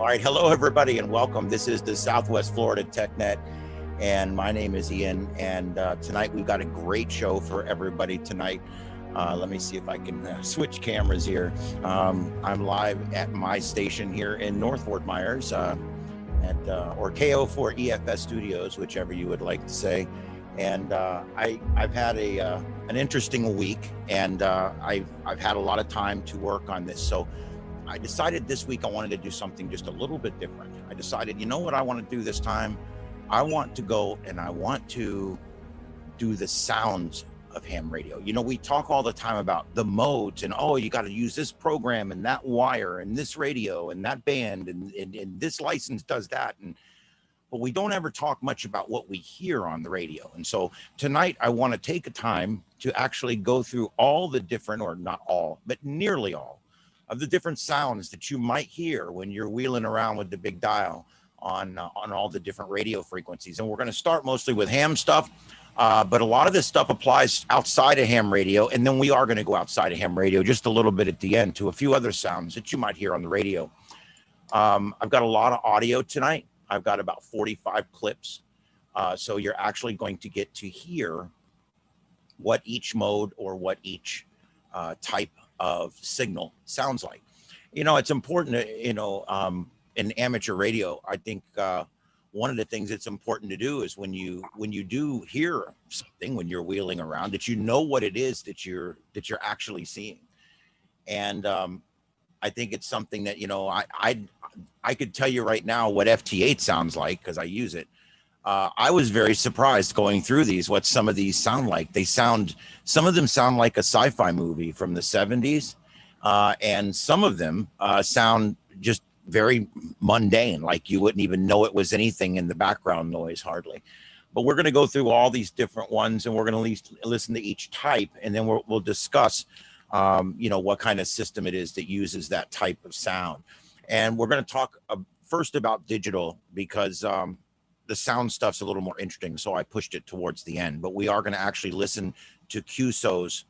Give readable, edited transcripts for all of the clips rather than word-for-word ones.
All right, hello everybody and welcome. This is the Southwest Florida TechNet and my name is Ian, and tonight we've got a great show for everybody tonight. Let me see if I can switch cameras here. I'm live at my station here in North Fort Myers at or KO4 EFS Studios, whichever you would like to say. And I've had an interesting week, and I've had a lot of time to work on this. So I decided this week I wanted to do something just a little bit different. I decided, you know what I want to do this time? I want to go and I want to do the sounds of ham radio. You know, we talk all the time about the modes and, oh, you got to use this program and that wire and this radio and that band and this license does that. But we don't ever talk much about what we hear on the radio. And so tonight I want to take a time to actually go through all the different, or not all, but nearly all of the different sounds that you might hear when you're wheeling around with the big dial on all the different radio frequencies. And we're going to start mostly with ham stuff, but a lot of this stuff applies outside of ham radio. And then we are going to go outside of ham radio just a little bit at the end to a few other sounds that you might hear on the radio. I've got a lot of audio tonight. I've got about 45 clips. So you're actually going to get to hear what each mode or what each type of signal sounds like. You know, it's important to, you know, in amateur radio, I think one of the things that's important to do is when you do hear something when you're wheeling around, that you know what it is that you're actually seeing. And I think it's something that, you know, I could tell you right now what FT8 sounds like because I use it. I was very surprised going through these, what some of these sound like. Some of them sound like a sci-fi movie from the 70s, and some of them sound just very mundane, like you wouldn't even know it was anything in the background noise hardly. But we're going to go through all these different ones, and we're going to listen to each type, and then we'll discuss, you know, what kind of system it is that uses that type of sound. And we're going to talk first about digital because the sound stuff's a little more interesting, so I pushed it towards the end. But we are going to actually listen to QSOs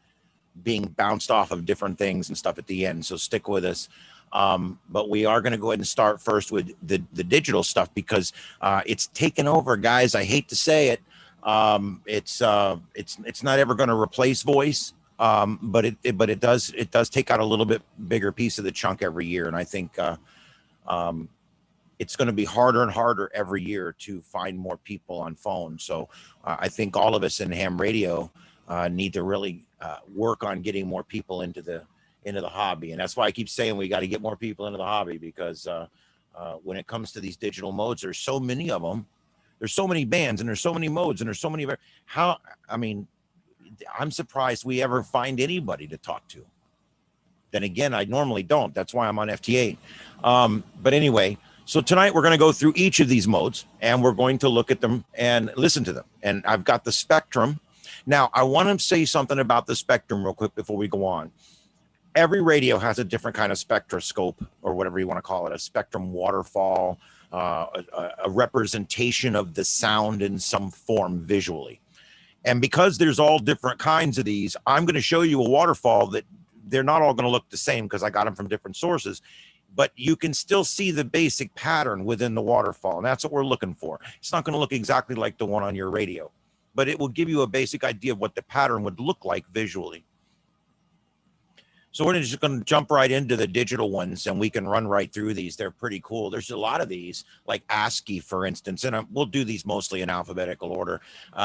being bounced off of different things and stuff at the end, so stick with us. But we are going to go ahead and start first with the digital stuff because it's taken over, guys. I hate to say it. It's not ever going to replace voice, but it does take out a little bit bigger piece of the chunk every year, and I think it's going to be harder and harder every year to find more people on phone. So I think all of us in ham radio need to really work on getting more people into the hobby. And that's why I keep saying we got to get more people into the hobby, because when it comes to these digital modes, there's so many of them. There's so many bands and there's so many modes and there's so many. I'm surprised we ever find anybody to talk to. Then again, I normally don't. That's why I'm on FT8. But anyway, so tonight we're going to go through each of these modes and we're going to look at them and listen to them. And I've got the spectrum. Now, I want to say something about the spectrum real quick before we go on. Every radio has a different kind of spectroscope, or whatever you want to call it, a spectrum waterfall, a representation of the sound in some form visually. And because there's all different kinds of these, I'm going to show you a waterfall that they're not all going to look the same because I got them from different sources. But you can still see the basic pattern within the waterfall, and that's what we're looking for. It's not going to look exactly like the one on your radio, but it will give you a basic idea of what the pattern would look like visually. So we're just going to jump right into the digital ones, and we can run right through these. They're pretty cool. There's a lot of these, like ASKY, for instance, and we'll do these mostly in alphabetical order.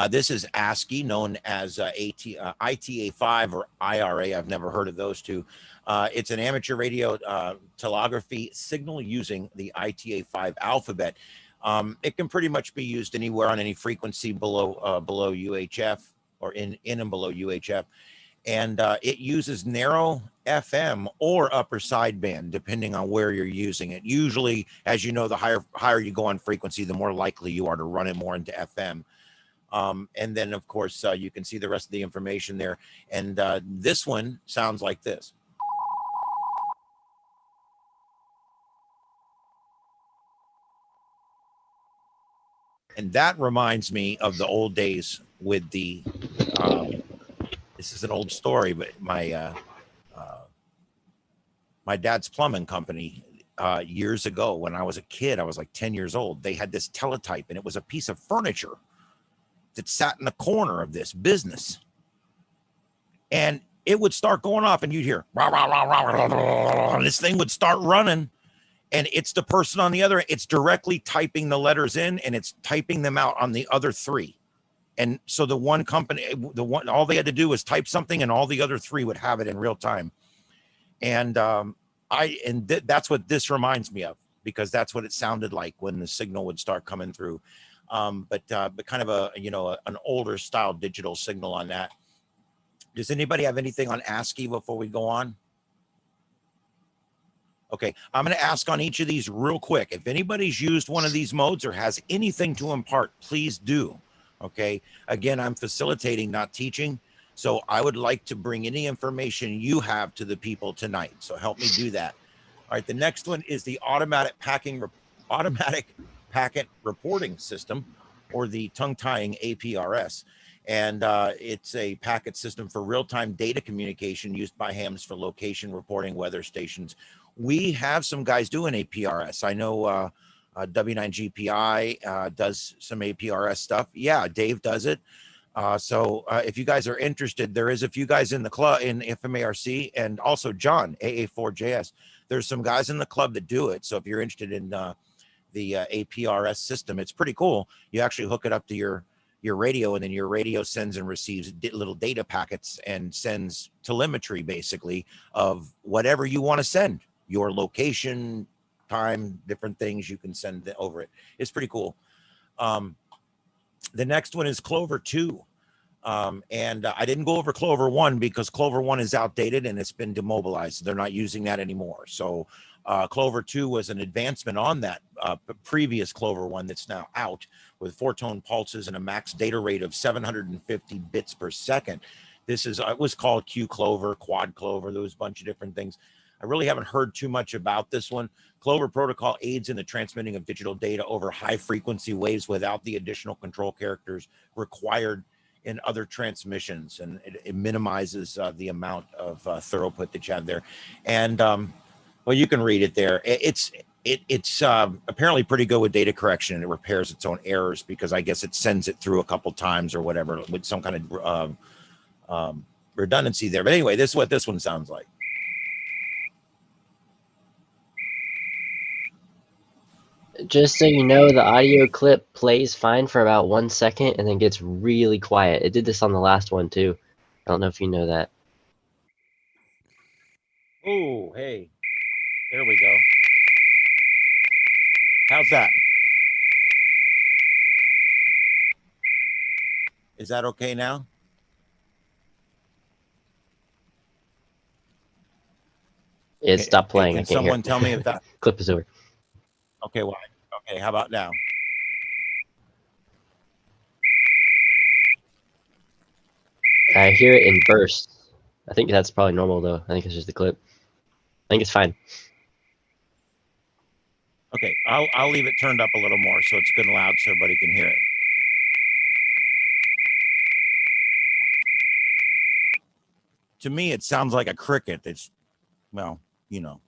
This is ASKY, known as ITA5 or IRA. I've never heard of those two. It's an amateur radio telegraphy signal using the ITA5 alphabet. It can pretty much be used anywhere on any frequency below UHF or in and below UHF. And it uses narrow FM or upper sideband, depending on where you're using it. Usually, as you know, the higher you go on frequency, the more likely you are to run it more into FM. And then, of course, you can see the rest of the information there. And this one sounds like this. And that reminds me of the old days with the this is an old story, but my dad's plumbing company years ago when I was a kid. I was like 10 years old. They had this teletype, and it was a piece of furniture that sat in the corner of this business. And it would start going off, and you'd hear, rah, rah, rah, rah, rah, rah, and this thing would start running. And it's the person on the other, it's directly typing the letters in, and it's typing them out on the other three. And so the one company, all they had to do was type something, and all the other three would have it in real time. And that's what this reminds me of, because that's what it sounded like when the signal would start coming through. But kind of a, an older style digital signal on that. Does anybody have anything on ASKY before we go on? Okay, I'm going to ask on each of these real quick. If anybody's used one of these modes or has anything to impart, please do. Okay, again, I'm facilitating, not teaching. So I would like to bring any information you have to the people tonight. So help me do that. All right, the next one is the automatic packet reporting system, or the tongue-tying APRS. And it's a packet system for real-time data communication used by hams for location reporting, weather stations. We have some guys doing APRS. I know W9GPI does some APRS stuff. Yeah, Dave does it. So if you guys are interested, there is a few guys in the club in FMARC, and also John, AA4JS. There's some guys in the club that do it. So if you're interested in the APRS system, it's pretty cool. You actually hook it up to your radio, and then your radio sends and receives little data packets and sends telemetry, basically, of whatever you want to send. Your location, time, different things you can send over it. It's pretty cool. The next one is Clover II. And I didn't go over Clover 1 because Clover 1 is outdated and it's been demobilized. They're not using that anymore. So Clover 2 was an advancement on that previous Clover 1 that's now out, with 4-tone pulses and a max data rate of 750 bits per second. This is, it was called Q Clover, Quad Clover. There was a bunch of different things. I really haven't heard too much about this one. Clover protocol aids in the transmitting of digital data over high frequency waves without the additional control characters required in other transmissions, and it minimizes the amount of throughput that you have there. And well, you can read it there. It's apparently pretty good with data correction, and it repairs its own errors, because I guess it sends it through a couple times or whatever with some kind of redundancy there. But anyway, this is what this one sounds like. Just so you know, the audio clip plays fine for about 1 second and then gets really quiet. It did this on the last one too. I don't know if you know that. Oh, hey, there we go. How's that? Is that okay now? It stopped playing. Can I can't hear someone tell me if that clip is over? okay? Well, okay. How about now? I hear it in bursts. I think that's probably normal though. I think it's just the clip. I think it's fine. Okay, I'll leave it turned up a little more so it's good and loud so everybody can hear it. To me, it sounds like a cricket. It's, well, you know.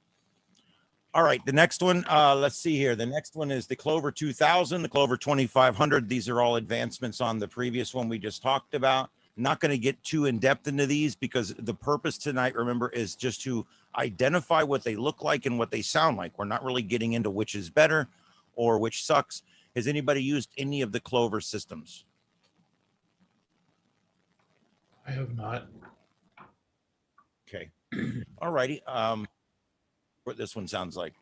All right, the next one, let's see here. The next one is the Clover 2000, the Clover 2500. These are all advancements on the previous one we just talked about. Not going to get too in depth into these, because the purpose tonight, remember, is just to identify what they look like and what they sound like. We're not really getting into which is better or which sucks. Has anybody used any of the Clover systems? I have not. Okay. All righty. What this one sounds like.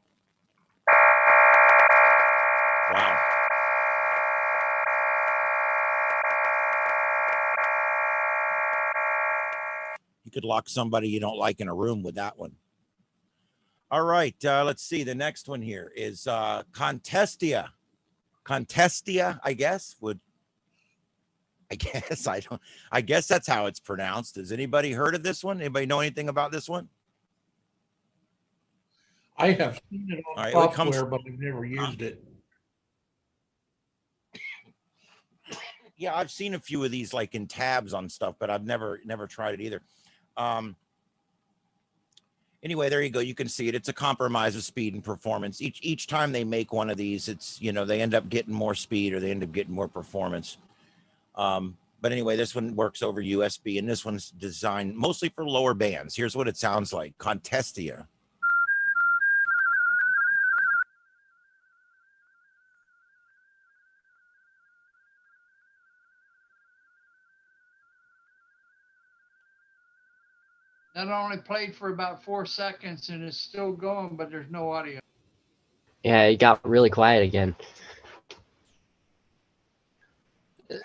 Wow. You could lock somebody you don't like in a room with that one. All right, let's see. The next one here is Contesta. Contesta, I guess, I guess that's how it's pronounced. Has anybody heard of this one? Anybody know anything about this one? I have seen it on software, but I've never used it. Yeah, I've seen a few of these like in tabs on stuff, but I've never tried it either. Anyway, there you go. You can see it. It's a compromise of speed and performance. Each time they make one of these, it's, you know, they end up getting more speed or they end up getting more performance. But anyway, this one works over USB, and this one's designed mostly for lower bands. Here's what it sounds like. Contesta. That only played for about 4 seconds and it's still going, but there's no audio. Yeah, it got really quiet again.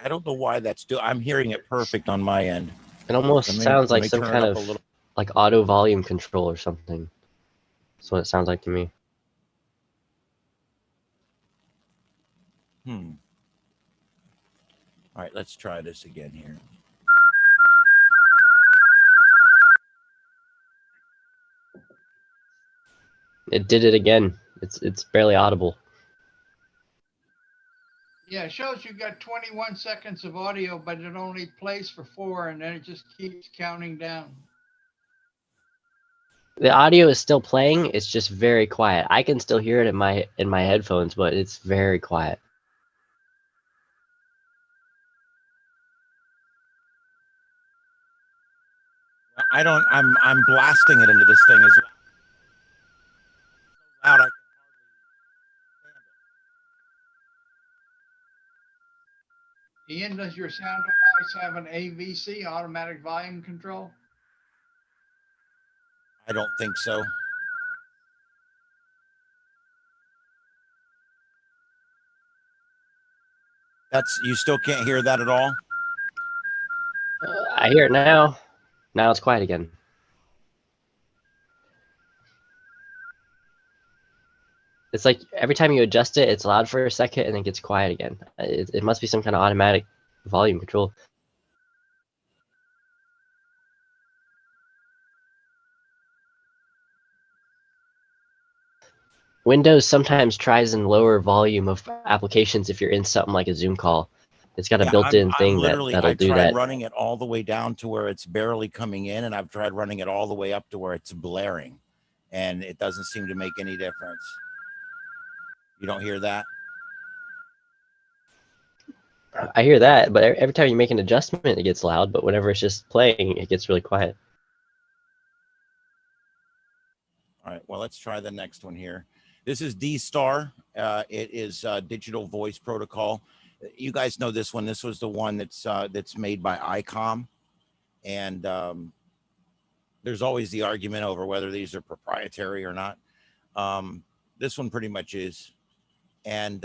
I don't know why that's still, I'm hearing it perfect on my end. It almost sounds like some kind of little, like auto volume control or something. That's what it sounds like to me. All right, let's try this again here. It did it again. It's barely audible. Yeah, it shows you got 21 seconds of audio, but it only plays for 4, and then it just keeps counting down. The audio is still playing. It's just very quiet. I can still hear it in my headphones, but it's very quiet. I'm blasting it into this thing as loud. Ian, does your sound device have an AVC, automatic volume control? I don't think so. You still can't hear that at all? I hear it now. Now it's quiet again. It's like every time you adjust it, it's loud for a second and then gets quiet again. It must be some kind of automatic volume control. Windows sometimes tries in lower volume of applications if you're in something like a Zoom call. It's got a built-in thing that'll do that. I tried running it all the way down to where it's barely coming in, and I've tried running it all the way up to where it's blaring, and it doesn't seem to make any difference. You don't hear that? I hear that, but every time you make an adjustment, it gets loud, but whenever it's just playing, it gets really quiet. All right, well, let's try the next one here. This is D-Star. It is digital voice protocol. You guys know this one. This was the one that's made by ICOM. And there's always the argument over whether these are proprietary or not. This one pretty much is. And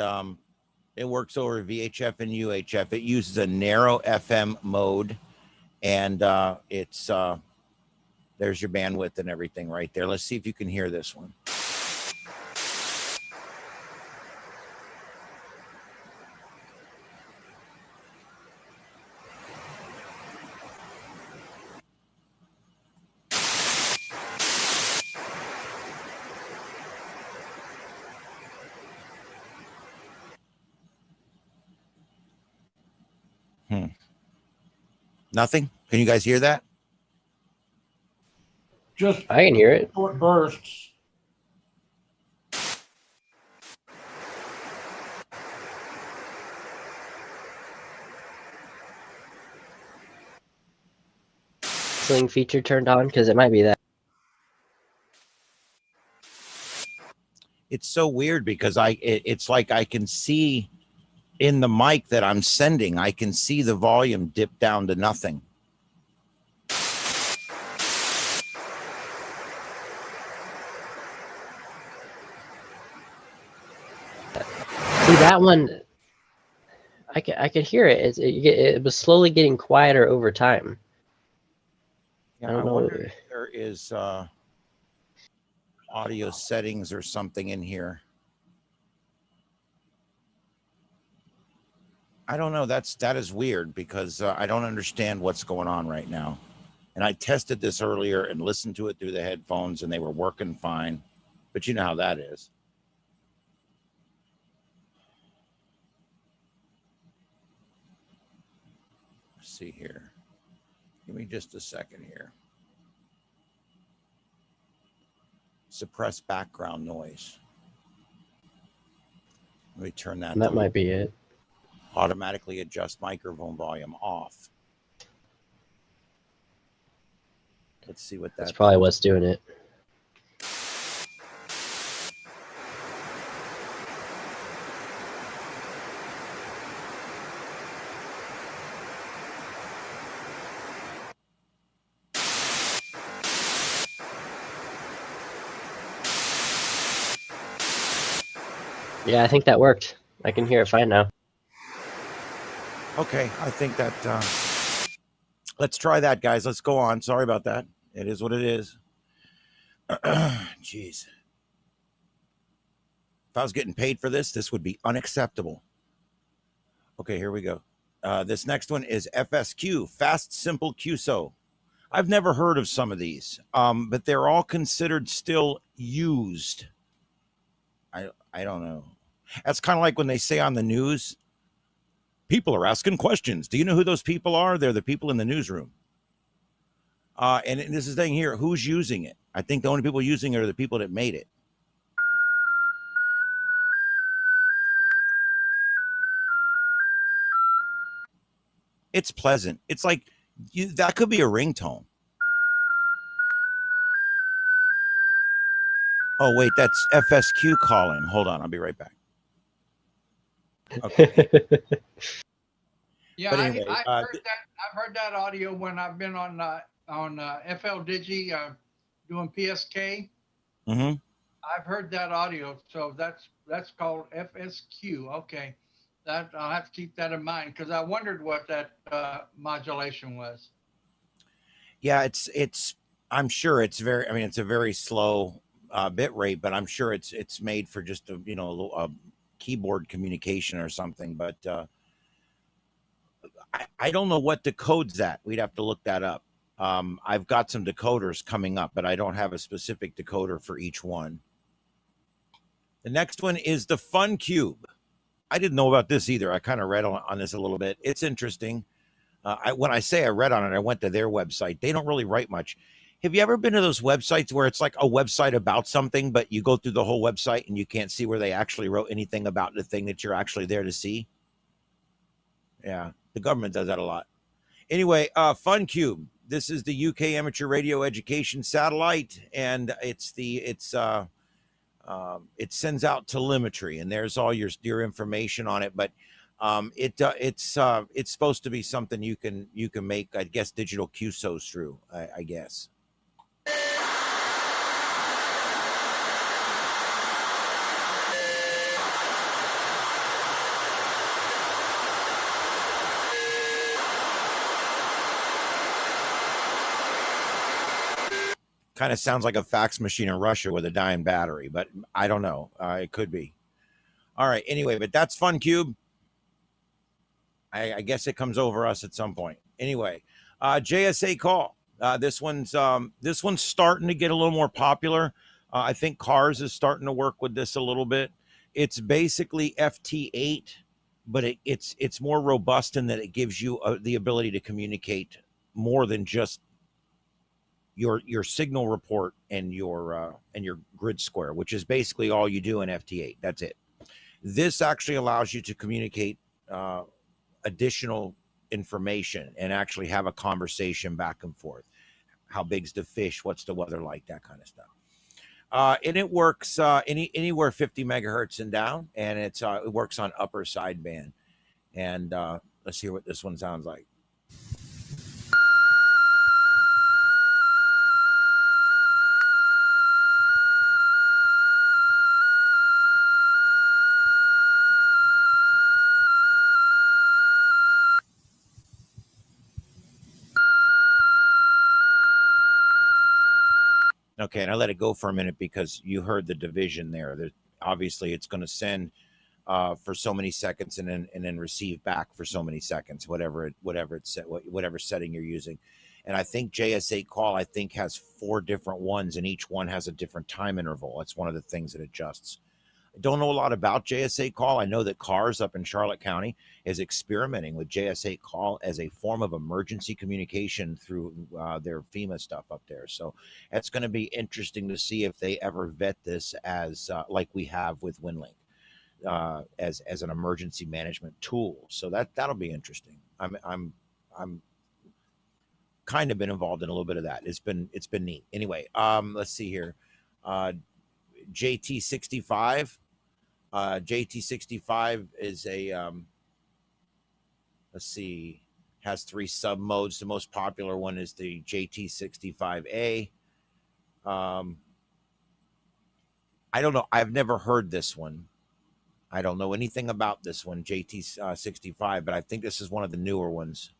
it works over VHF and UHF. It uses a narrow FM mode. And there's your bandwidth and everything right there. Let's see if you can hear this one. Nothing? Can you guys hear that? Just I can hear it. Short bursts. Whistling feature turned on, because it might be that. It's so weird because it's like I can see in the mic that I'm sending, I can see the volume dip down to nothing. See, that one, I can hear it. It was slowly getting quieter over time. Yeah, I wonder if there is audio settings or something in here. I don't know. That is weird because I don't understand what's going on right now. And I tested this earlier and listened to it through the headphones, and they were working fine. But you know how that is. Let's see here. Give me just a second here. suppress background noise. Let me turn that. That might be it. Automatically adjust microphone volume off. Let's see what That's probably does. what's doing it. Yeah, I think that worked. I can hear it fine now. Okay, I think that, let's try that, guys. Let's go on. Sorry about that. It is what it is. Jeez. If I was getting paid for this, this would be unacceptable. Okay, here we go. This next one is FSQ, Fast Simple QSO. I've never heard of some of these, but they're all considered still used. I don't know. That's kind of like when they say on the news, people are asking questions. Do you know who those people are? They're the people in the newsroom. And this is the thing here, who's using it? I think the only people using it are the people that made it. It's pleasant. It's like, that could be a ringtone. Oh, wait, that's FSQ calling. Hold on, I'll be right back. Okay. Yeah, But anyway, I've heard that audio when I've been on FL Digi doing PSK. Mm-hmm. I've heard that audio, so that's called FSQ. Okay, that I'll have to keep that in mind because I wondered what that modulation was. Yeah, it's. I'm sure it's very. I mean, it's a very slow bit rate, but I'm sure it's made for just a keyboard communication or something. But I don't know what decodes that. We'd have to look that up. I've got some decoders coming up, but I don't have a specific decoder for each one. The next one is the Fun Cube. I didn't know about this either. I kind of read on this a little bit. It's interesting. When I say I read on it, I went to their website. They don't really write much. Have you ever been to those websites where it's like a website about something, but you go through the whole website and you can't see where they actually wrote anything about the thing that you're actually there to see? Yeah, the government does that a lot. Anyway, FunCube. This is the UK Amateur Radio Education Satellite, and it sends out telemetry, and there's all your information on it. But it's supposed to be something you can make, I guess, digital QSOs through. I guess. Kind of sounds like a fax machine in Russia with a dying battery, but I don't know. It could be. All right. Anyway, but that's FunCube. I guess it comes over us at some point. Anyway, JSA Call. This one's starting to get a little more popular. I think Cars is starting to work with this a little bit. It's basically FT8, but it's more robust in that it gives you the ability to communicate more than just your signal report and your grid square, which is basically all you do in FT8. That's it. This actually allows you to communicate additional information and actually have a conversation back and forth. How big's the fish? What's the weather like? That kind of stuff. And it works anywhere 50 megahertz and down, and it works on upper sideband. And let's hear what this one sounds like. Okay, and I let it go for a minute because you heard the division there. Obviously, it's going to send for so many seconds and then receive back for so many seconds, whatever setting you're using. And I think JSA Call has 4 different ones, and each one has a different time interval. That's one of the things that adjusts. Don't know a lot about JSA Call. I know that CARS up in Charlotte County is experimenting with JSA Call as a form of emergency communication through their FEMA stuff up there. So it's going to be interesting to see if they ever vet this as like we have with Windlink as an emergency management tool. So that'll be interesting. I'm kind of been involved in a little bit of that. It's been neat. Anyway, let's see here. JT65. JT65 is a let's see, has 3 sub modes. The most popular one is the JT65A. I don't know. I've never heard this one. I don't know anything about this one, JT65, but I think this is one of the newer ones.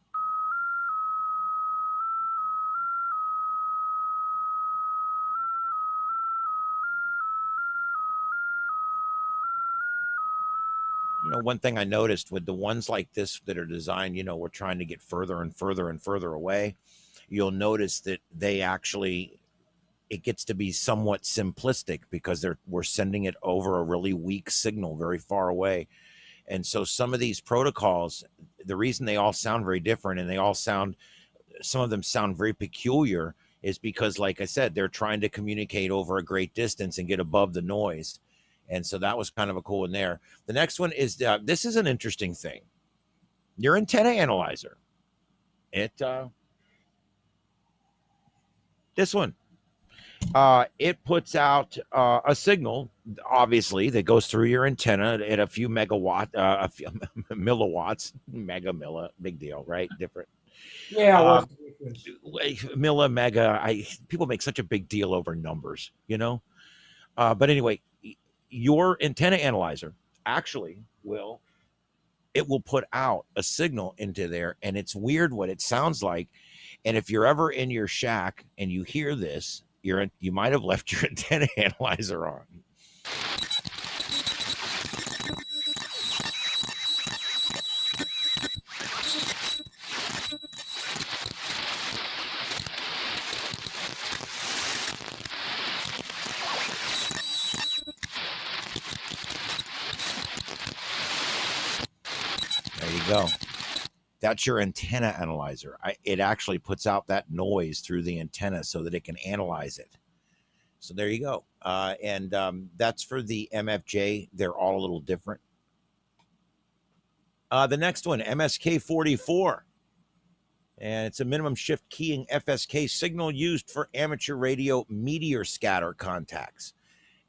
You know, one thing I noticed with the ones like this that are designed, you know, we're trying to get further and further and further away. You'll notice that they actually, it gets to be somewhat simplistic because we're sending it over a really weak signal very far away. And so some of these protocols, the reason they all sound very different and they all sound, some of them sound very peculiar is because, like I said, they're trying to communicate over a great distance and get above the noise. And so that was kind of a cool one there. The next one is, this is an interesting thing. Your antenna analyzer. This one. It puts out a signal, obviously, that goes through your antenna at a few megawatt, a few milliwatts, big deal, right? Different. Yeah, what's the difference? Mega. People make such a big deal over numbers, you know. But anyway, your antenna analyzer actually will put out a signal into there, and it's weird what it sounds like. And if you're ever in your shack and you hear this, you might have left your antenna analyzer on. There you go. That's your antenna analyzer. It actually puts out that noise through the antenna so that it can analyze it. So there you go. And that's for the MFJ. They're all a little different. The next one, MSK44. And it's a minimum shift keying FSK signal used for amateur radio meteor scatter contacts.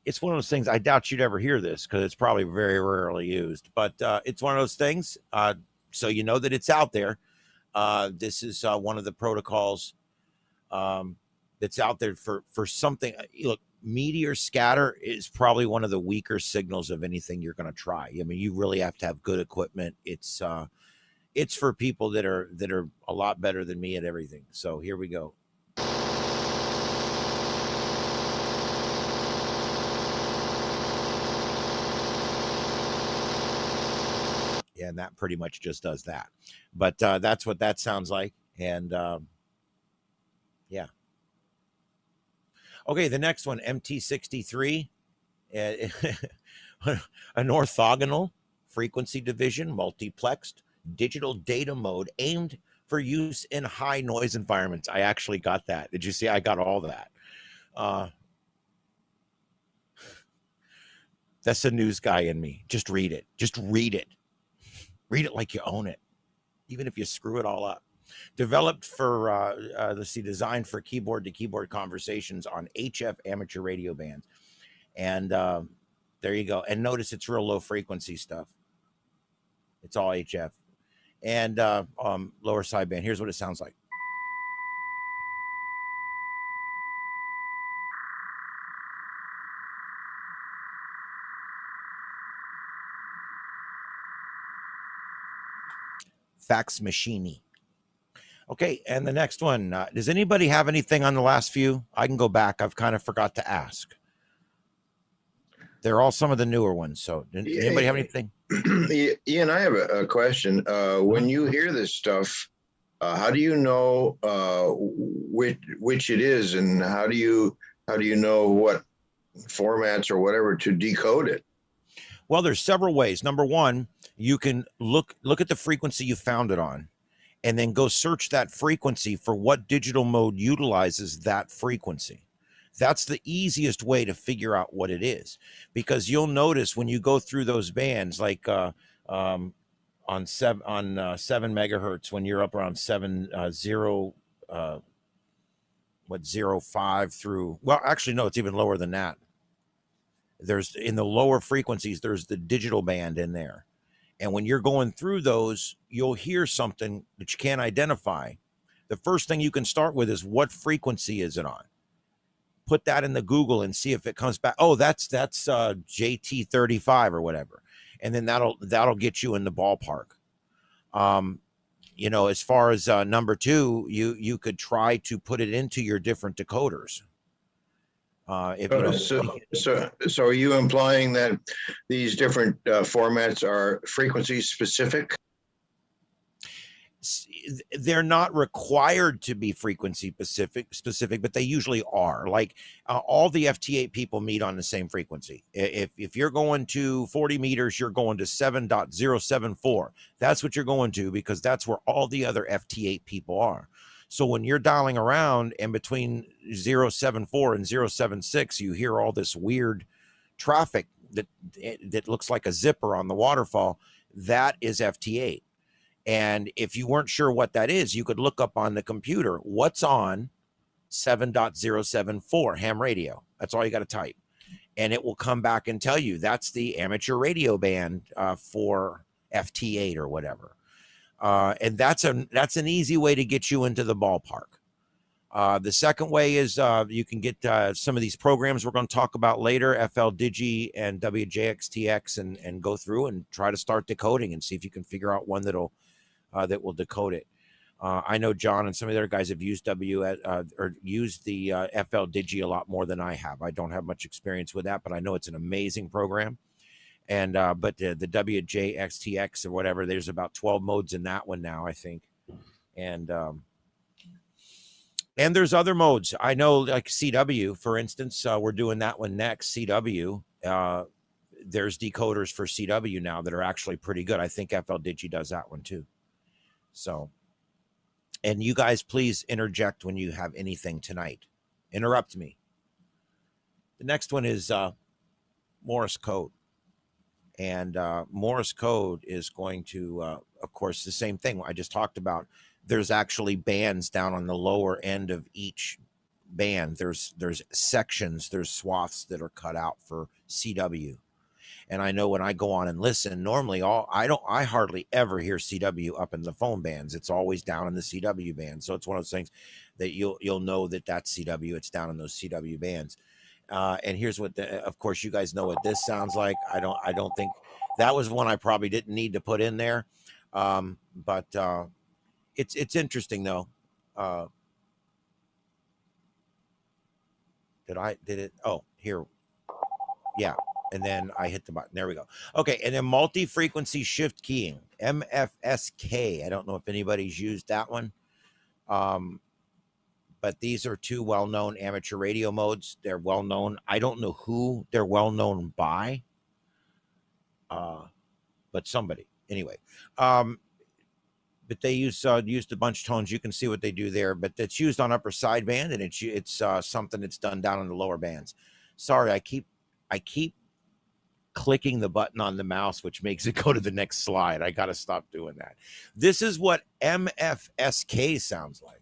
It's one of those things, I doubt you'd ever hear this because it's probably very rarely used. But it's one of those things. So you know that it's out there. This is one of the protocols that's out there for something. Look, meteor scatter is probably one of the weaker signals of anything you're going to try. I mean, you really have to have good equipment. It's for people that are a lot better than me at everything. So here we go. And that pretty much just does that. But that's what that sounds like. And yeah. Okay, the next one, MT63, an orthogonal frequency division, multiplexed digital data mode aimed for use in high noise environments. I actually got that. Did you see? I got all that. That's the news guy in me. Just read it. Just read it. Read it like you own it, even if you screw it all up. Developed for, let's see, designed for keyboard-to-keyboard conversations on HF amateur radio bands. And there you go. And notice it's real low frequency stuff. It's all HF. And lower sideband. Here's what it sounds like. Fax machine. Okay, and the next one. Does anybody have anything on the last few? I can go back. I've kind of forgot to ask. They're all some of the newer ones. So, anybody have anything? Ian, I have a question. When you hear this stuff, how do you know which it is, and how do you know what formats or whatever to decode it? Well, there's several ways. Number one, you can look at the frequency you found it on, and then go search that frequency for what digital mode utilizes that frequency. That's the easiest way to figure out what it is, because you'll notice when you go through those bands, like on 7 megahertz, when you're up around 0.05 through, well, actually no, it's even lower than that. There's, in the lower frequencies, there's the digital band in there. And when you're going through those, you'll hear something that you can't identify. The first thing you can start with is, what frequency is it on? Put that in the Google and see if it comes back. Oh, that's JT35 or whatever. And then that'll get you in the ballpark. You know, as far as number two, you could try to put it into your different decoders. So are you implying that these different formats are frequency specific? They're not required to be frequency specific, but they usually are. Like all the FT8 people meet on the same frequency. If you're going to 40 meters, you're going to 7.074. That's what you're going to, because that's where all the other FT8 people are. So when you're dialing around and between 0.74 and 0.76, you hear all this weird traffic that looks like a zipper on the waterfall. That is FT8. And if you weren't sure what that is, you could look up on the computer, what's on 7.074 ham radio. That's all you got to type. And it will come back and tell you that's the amateur radio band for FT8 or whatever. And that's an easy way to get you into the ballpark. The second way is you can get some of these programs we're going to talk about later, FLDigi and WJXTX, and go through and try to start decoding and see if you can figure out one that will decode it. I know John and some of the other guys have used used the FLDigi a lot more than I have. I don't have much experience with that, but I know it's an amazing program. And but the WJXTX or whatever, there's about 12 modes in that one now, I think. And there's other modes. I know, like CW, for instance, we're doing that one next, CW. There's decoders for CW now that are actually pretty good. I think FLDigi does that one too. So, and you guys, please interject when you have anything tonight. Interrupt me. The next one is Morse code. And Morse code is going to, of course, the same thing I just talked about. There's actually bands down on the lower end of each band. There's sections, there's swaths that are cut out for CW. And I know when I go on and listen, normally I hardly ever hear CW up in the phone bands. It's always down in the CW band. So it's one of those things that you'll know that that's CW. It's down in those CW bands. And here's what of course, you guys know what this sounds like. I don't think that was one I probably didn't need to put in there. But it's interesting though. Did it? Oh, here. Yeah. And then I hit the button. There we go. Okay. And then multi-frequency shift keying, MFSK. I don't know if anybody's used that one. But these are two well-known amateur radio modes. They're well-known. I don't know who they're well-known by, but somebody. Anyway, but they used a bunch of tones. You can see what they do there, but it's used on upper sideband, and it's something that's done down in the lower bands. Sorry, I keep clicking the button on the mouse, which makes it go to the next slide. I got to stop doing that. This is what MFSK sounds like.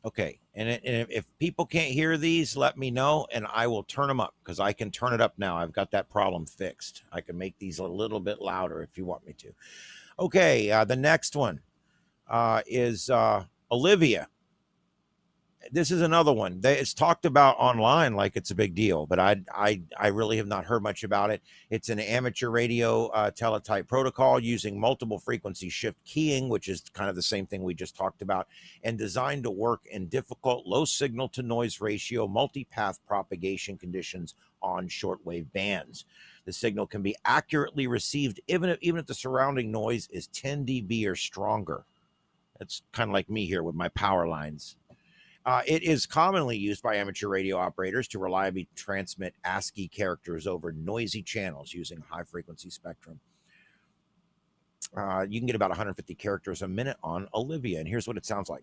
Okay, and if people can't hear these, let me know, and I will turn them up, because I can turn it up now. I've got that problem fixed. I can make these a little bit louder if you want me to. Okay, the next one is Olivia. This is another one. It's talked about online like it's a big deal, but I really have not heard much about it. It's an amateur radio teletype protocol using multiple frequency shift keying, which is kind of the same thing we just talked about, and designed to work in difficult low signal to noise ratio multipath propagation conditions on shortwave bands. The signal can be accurately received even if the surrounding noise is 10 dB or stronger. It's kind of like me here with my power lines. It is commonly used by amateur radio operators to reliably transmit ASKY characters over noisy channels using high frequency spectrum. You can get about 150 characters a minute on Olivia, and here's what it sounds like.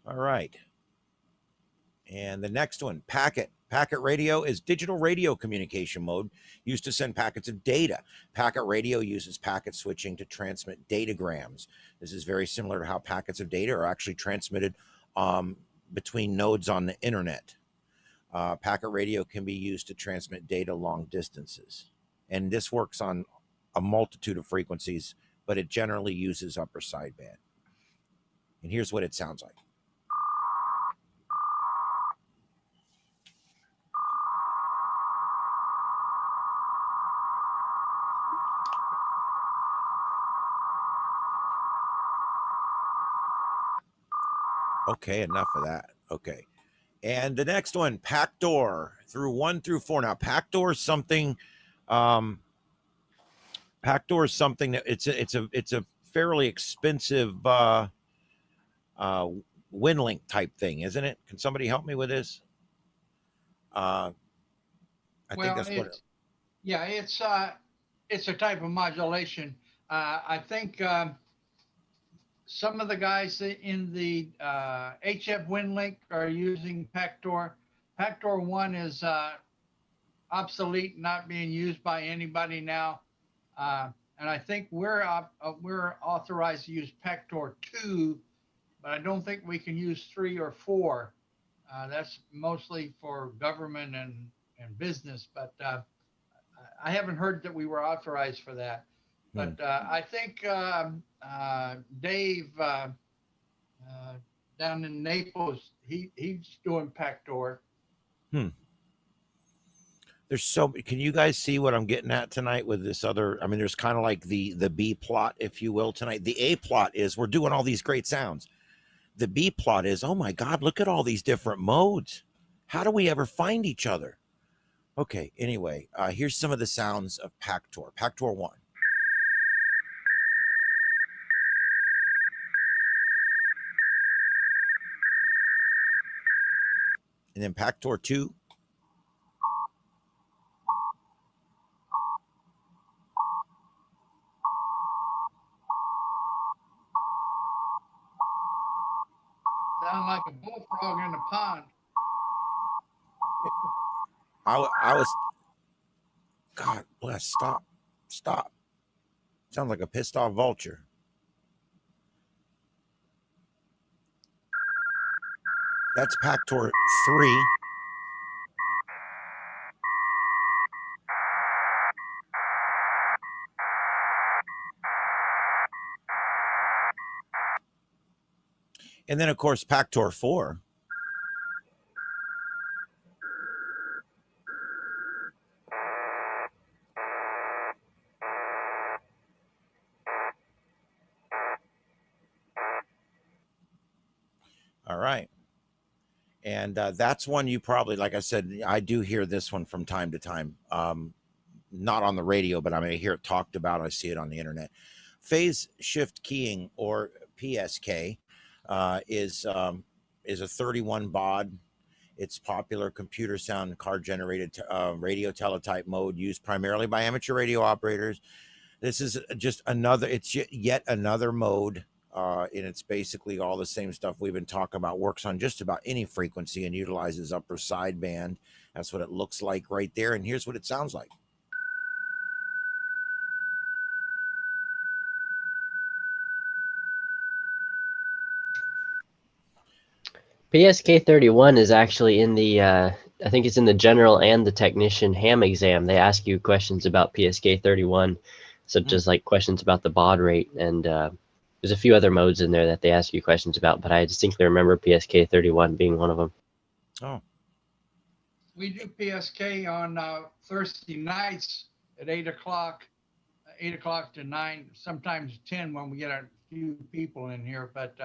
All right. And the next one, packet. Packet radio is digital radio communication mode used to send packets of data. Packet radio uses packet switching to transmit datagrams. This is very similar to how packets of data are actually transmitted between nodes on the internet. Packet radio can be used to transmit data long distances. And this works on a multitude of frequencies, but it generally uses upper sideband. And here's what it sounds like. Okay, enough of that. Okay. And the next one, Packtor, through 1 through 4. Now, Packtor is something that it's a fairly expensive Windlink type thing, isn't it? Can somebody help me with this? I think that's what. Yeah, it's a type of modulation. I think some of the guys in the HF Windlink are using Packtor. Packtor 1 is obsolete, not being used by anybody now. And I think we're authorized to use Packtor 2, but I don't think we can use 3 or 4. That's mostly for government and business, but I haven't heard that we were authorized for that. But I think Dave down in Naples, he's doing Packtor. There's so, can you guys see what I'm getting at tonight with this other? I mean, there's kind of like the B plot, if you will, tonight. The A plot is we're doing all these great sounds. The B plot is, oh my God, look at all these different modes. How do we ever find each other? Okay, anyway, here's some of the sounds of Packtor. Packtor 1. And then Packtor 2. Sound like a bullfrog in the pond. I was, God bless, stop. Sounds like a pissed off vulture. That's Packtor 3. And then, of course, Packtor 4. All right. And that's one you probably, like I said, I do hear this one from time to time. Not on the radio, but I may hear it talked about. I see it on the internet. Phase shift keying, or PSK, is a 31 baud. It's popular computer sound card generated radio teletype mode used primarily by amateur radio operators. This is just another, it's yet another mode. And it's basically all the same stuff we've been talking about. Works on just about any frequency and utilizes upper sideband. That's what it looks like right there. And here's what it sounds like. PSK 31 is actually in the, I think it's in the general and the technician ham exam. They ask you questions about PSK 31, such as like questions about the baud rate, and there's a few other modes in there that they ask you questions about, but I distinctly remember PSK 31 being one of them. Oh. We do PSK on Thursday nights at 8 o'clock to 9, sometimes 10 when we get a few people in here, but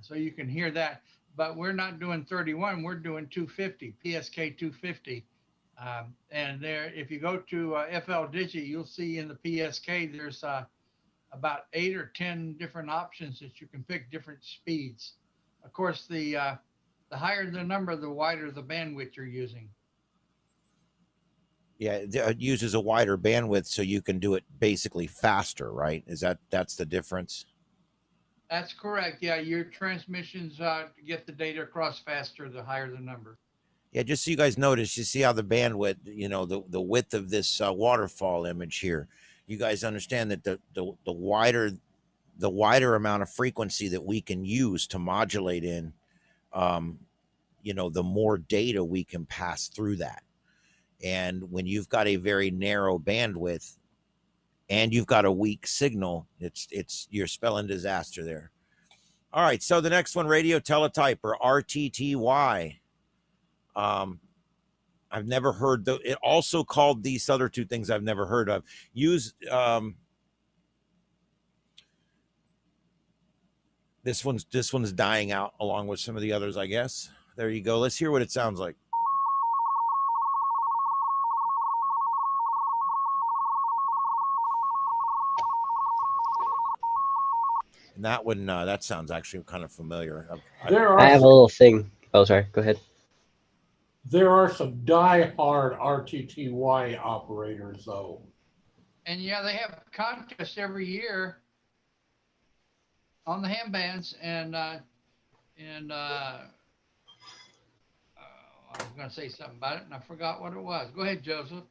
so you can hear that. but we're not doing 31. We're doing 250, PSK 250. And there, if you go to FL Digi, you'll see in the PSK, there's about 8 or 10 different options that you can pick different speeds. Of course, the higher the number, the wider the bandwidth you're using. Yeah, it uses a wider bandwidth so you can do it basically faster, right? That's the difference? That's correct. Yeah, your transmissions get the data across faster the higher the number. Yeah, just so you guys notice, you see how the bandwidth, you know, the width of this waterfall image here. You guys understand that the wider amount of frequency that we can use to modulate in, you know, the more data we can pass through that. And when you've got a very narrow bandwidth and you've got a weak signal, you're spelling disaster there. All right, so the next one, radio teletype, or RTTY. I've never heard it also called these other two things I've never heard of. This one's dying out along with some of the others, I guess. There you go. Let's hear what it sounds like. And that one, that sounds actually kind of familiar. I have a little thing. Oh, sorry. Go ahead. There are some die-hard RTTY operators, though. And yeah, they have contests every year on the ham bands, and I was going to say something about it, and I forgot what it was. Go ahead, Joseph.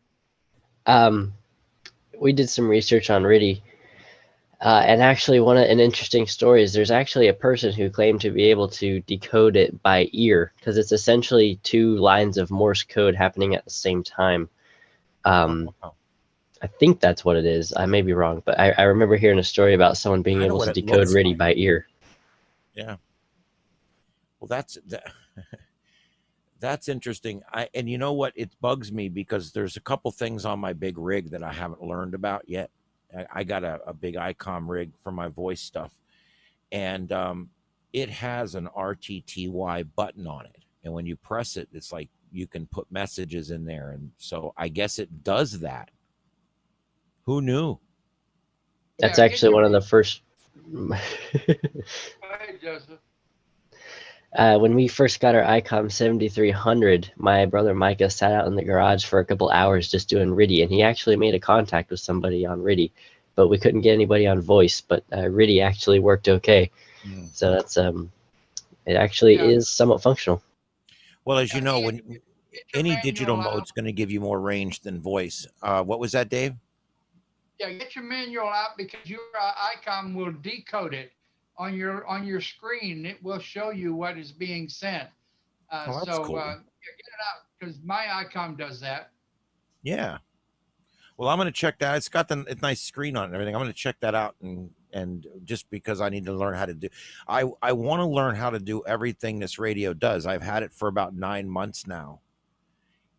We did some research on RTTY. And actually, an interesting story is there's actually a person who claimed to be able to decode it by ear, because it's essentially 2 lines of Morse code happening at the same time. I think that's what it is. I may be wrong, but I remember hearing a story about someone being able to decode RTTY by ear. Yeah. Well, that's interesting. And you know what? It bugs me because there's a couple things on my big rig that I haven't learned about yet. I got a big ICOM rig for my voice stuff, and it has an RTTY button on it. And when you press it, it's like you can put messages in there. And so I guess it does that. Who knew? That's actually one of the first. Go ahead, Joseph. When we first got our ICOM 7300, my brother Micah sat out in the garage for a couple hours just doing RTTY, and he actually made a contact with somebody on RTTY, but we couldn't get anybody on voice. But RTTY actually worked okay. So that's it actually is somewhat functional. Well, as you know, when any digital mode is going to give you more range than voice. What was that, Dave? Yeah, get your manual out, because your ICOM will decode it on your screen. It will show you what is being sent. That's cool. Get it out, because my ICOM does that. Yeah. Well, I'm going to check that. It's got the nice screen on it and everything. I'm going to check that out, and just because I need to learn how to do, I want to learn how to do everything this radio does. I've had it for about 9 months now.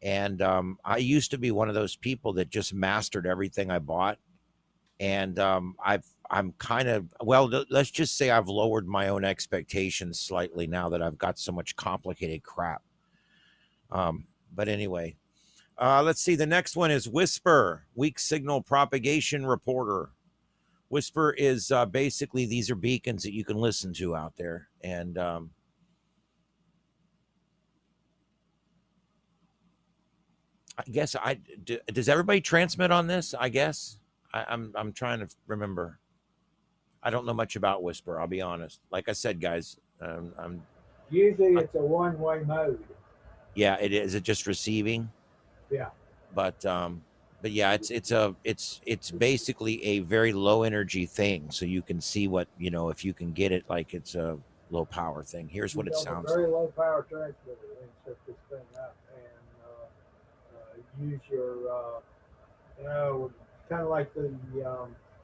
And I used to be one of those people that just mastered everything I bought. And I'm kind of, well, let's just say I've lowered my own expectations slightly now that I've got so much complicated crap. But anyway, let's see. The next one is Whisper, Weak Signal Propagation Reporter. Whisper is basically, these are beacons that you can listen to out there. And I guess does everybody transmit on this? I guess I'm trying to remember. I don't know much about Whisper, I'll be honest. Like I said, guys, Usually it's a one-way mode. Yeah, it is. It just receiving? Yeah. But yeah, it's basically a very low energy thing. So you can see what, you know, if you can get it like it's a low power thing. Here's what it sounds very like. low power transmitter, and set this thing up and use your kind of like the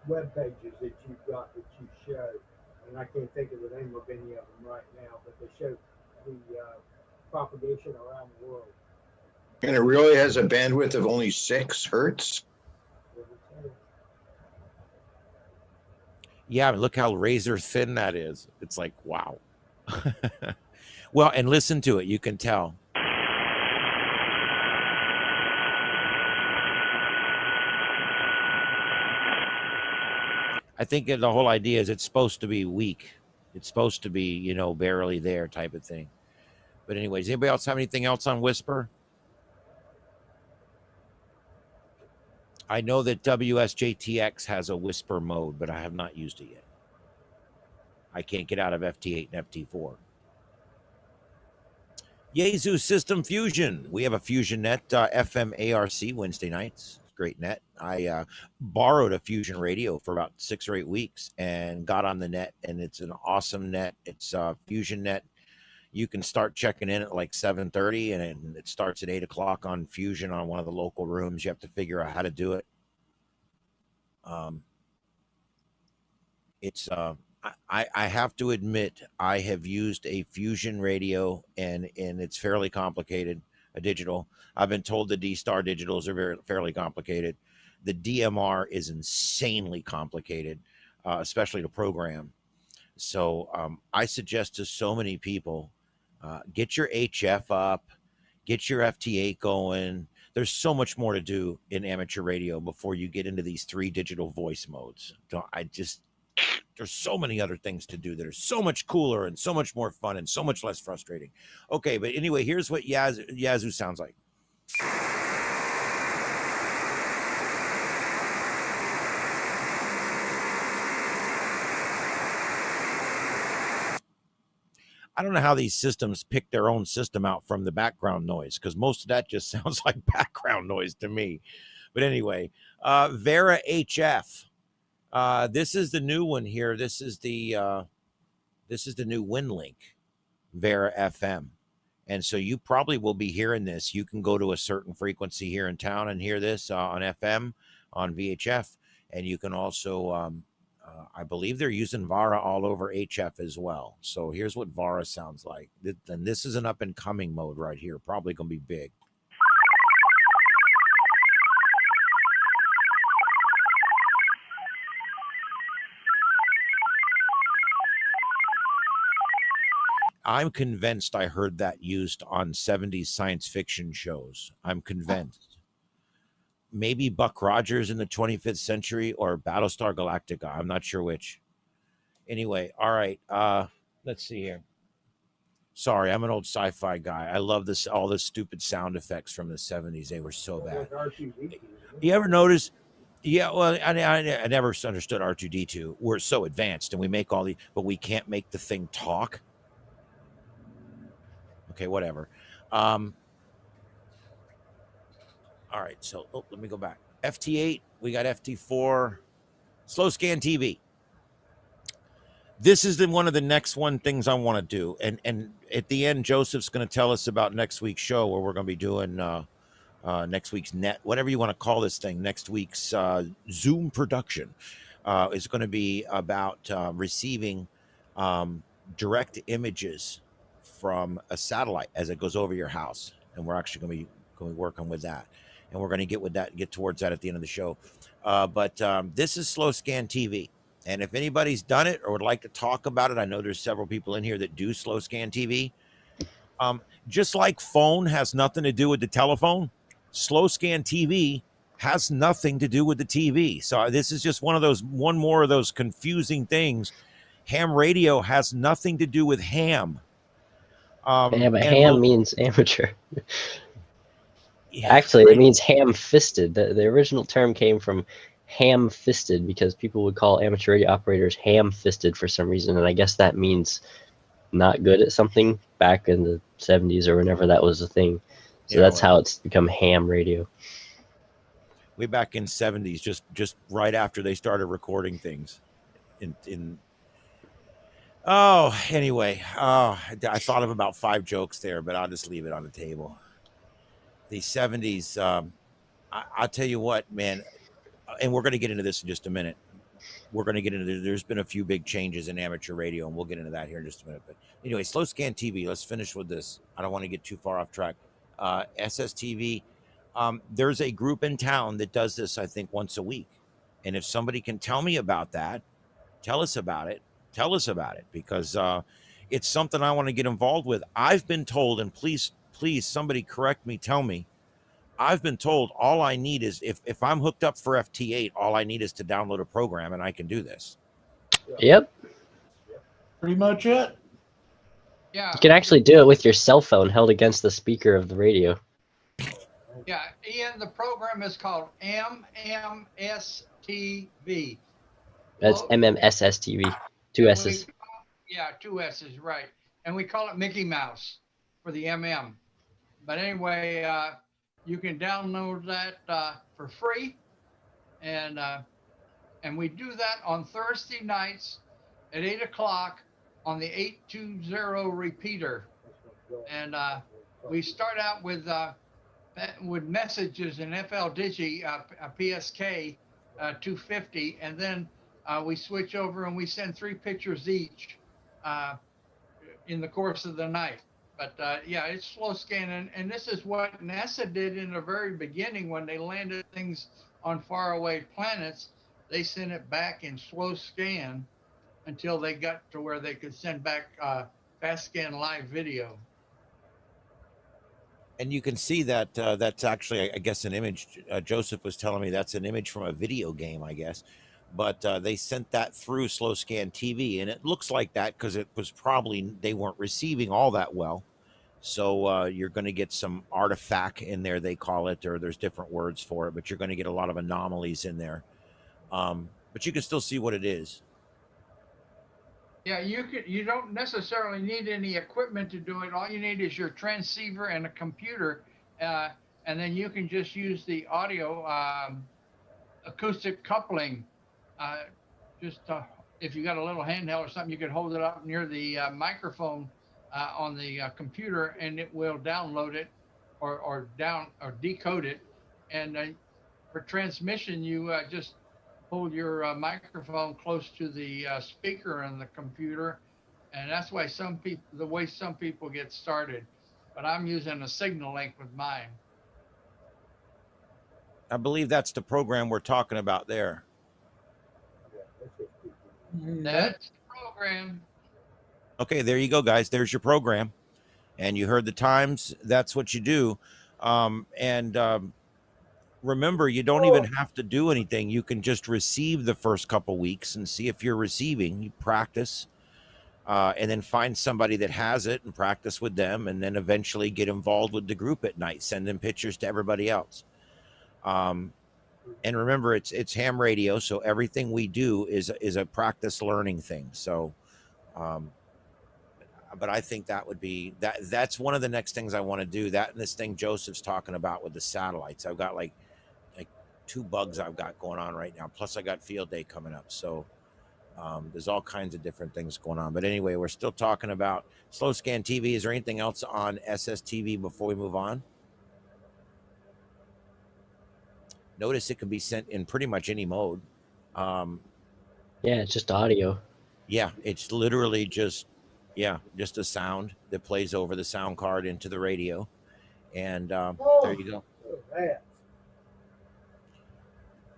web pages that you've got that you show, and I can't think of the name of any of them right now, but they show the propagation around the world. And it really has a bandwidth of only 6 hertz. Yeah, look how razor thin that is. It's like, wow. Well, and listen to it. You can tell. I think the whole idea is it's supposed to be weak. It's supposed to be, you know, barely there type of thing. But anyways, anybody else have anything else on Whisper? I know that WSJTX has a Whisper mode, but I have not used it yet. I can't get out of FT8 and FT4. Yaesu System Fusion. We have a Fusion Net FM ARC Wednesday nights. Great net. I borrowed a Fusion radio for about 6 or 8 weeks and got on the net, and it's an awesome net. It's Fusion Net. You can start checking in at like 7:30, and it starts at 8 o'clock on Fusion on one of the local rooms. You have to figure out how to do it. It's I have to admit, I have used a Fusion radio, and it's fairly complicated, a digital. I've been told the D-Star digitals are fairly complicated. The DMR is insanely complicated, especially to program. So I suggest to so many people, get your HF up, get your FT8 going. There's so much more to do in amateur radio before you get into these 3 digital voice modes. There's so many other things to do that are so much cooler and so much more fun and so much less frustrating. Okay, but anyway, here's what Yazoo sounds like. I don't know how these systems pick their own system out from the background noise, because most of that just sounds like background noise to me. But anyway, Vera HF. This is the new one here. This is the new Windlink Vera FM. And so you probably will be hearing this. You can go to a certain frequency here in town and hear this on FM, on VHF. And you can also, I believe they're using Vara all over HF as well. So here's what Vara sounds like. And this is an up and coming mode right here. Probably going to be big. I'm convinced I heard that used on 70s science fiction shows. I'm convinced. Maybe Buck Rogers in the 25th century or Battlestar Galactica. I'm not sure which. Anyway, all right. Let's see here. Sorry, I'm an old sci-fi guy. I love this, all the stupid sound effects from the 70s. They were so bad. You ever notice? Yeah, well, I never understood R2D2. We're so advanced and we make all the, but we can't make the thing talk. Okay, whatever. All right, so let me go back. FT8, we got FT4, slow scan TV. This is one of the next things I want to do. And at the end, Joseph's going to tell us about next week's show, where we're going to be doing next week's net, whatever you want to call this thing, next week's Zoom production is going to be about receiving direct images from a satellite as it goes over your house. And we're actually going to be working with that. And we're going to get towards that at the end of the show. But this is slow scan TV. And if anybody's done it or would like to talk about it, I know there's several people in here that do slow scan TV. Just like phone has nothing to do with the telephone, slow scan TV has nothing to do with the TV. So this is just one more of those confusing things. Ham radio has nothing to do with ham. Yeah, but ham means amateur. Yeah, actually, it means ham-fisted. The original term came from ham-fisted because people would call amateur radio operators ham-fisted for some reason, and I guess that means not good at something back in the 70s or whenever that was a thing. So that's how it's become ham radio. Way back in 70s, just right after they started recording things. Anyway, I thought of about 5 jokes there, but I'll just leave it on the table. The 70s, I'll tell you what, man, and we're going to get into this in just a minute. We're going to get into there's been a few big changes in amateur radio, and we'll get into that here in just a minute. But anyway, slow scan TV, let's finish with this. I don't want to get too far off track. SSTV, there's a group in town that does this, I think, once a week. And if somebody can tell me about that, tell us about it, because It's something I want to get involved with. I've been told, and please somebody correct me, tell me, I've been told all I need is if I'm hooked up for FT8, all I need is to download a program and I can do this. Yep. Pretty much it. Yeah. You can actually do it with your cell phone held against the speaker of the radio. Yeah, Ian, the program is called MMSTV. That's MMSSTV. Two S's. Yeah, two S's, right. And we call it Mickey Mouse for the MM. But anyway, you can download that for free. And we do that on Thursday nights at 8 o'clock on the 820 repeater. And we start out with messages in FLDigi, PSK 250, and then we switch over and we send 3 pictures each in the course of the night. But yeah, it's slow scan, and this is what NASA did in the very beginning when they landed things on faraway planets. They sent it back in slow scan until they got to where they could send back fast scan live video. And you can see that that's actually, I guess, an image. Joseph was telling me that's an image from a video game, I guess. But they sent that through slow scan TV, and it looks like that because it was probably, they weren't receiving all that well. So you're going to get some artifact in there, they call it, or there's different words for it, but you're going to get a lot of anomalies in there. But you can still see what it is. Yeah, you don't necessarily need any equipment to do it. All you need is your transceiver and a computer, and then you can just use the audio acoustic coupling. If you got a little handheld or something, you could hold it up near the microphone on the computer, and it will download it or decode it. And for transmission, you just hold your microphone close to the speaker on the computer, and that's why some people get started. But I'm using a signal link with mine. I believe that's the program we're talking about there. That's the program. Okay, there you go, guys. There's your program, and you heard the times. That's what you do. Remember, you don't even have to do anything. You can just receive the first couple weeks and see if you're receiving. You practice, and then find somebody that has it and practice with them, and then eventually get involved with the group at night, sending pictures to everybody else. And remember, it's ham radio, so everything we do is a practice learning thing. So, but I think that would be that's one of the next things I want to do. That and this thing Joseph's talking about with the satellites. I've got like 2 bugs I've got going on right now. Plus I got field day coming up. So there's all kinds of different things going on. But anyway, we're still talking about slow scan TV. Is there anything else on SSTV before we move on? Notice it can be sent in pretty much any mode. Yeah, it's just audio. Yeah, it's literally just a sound that plays over the sound card into the radio. And there you go.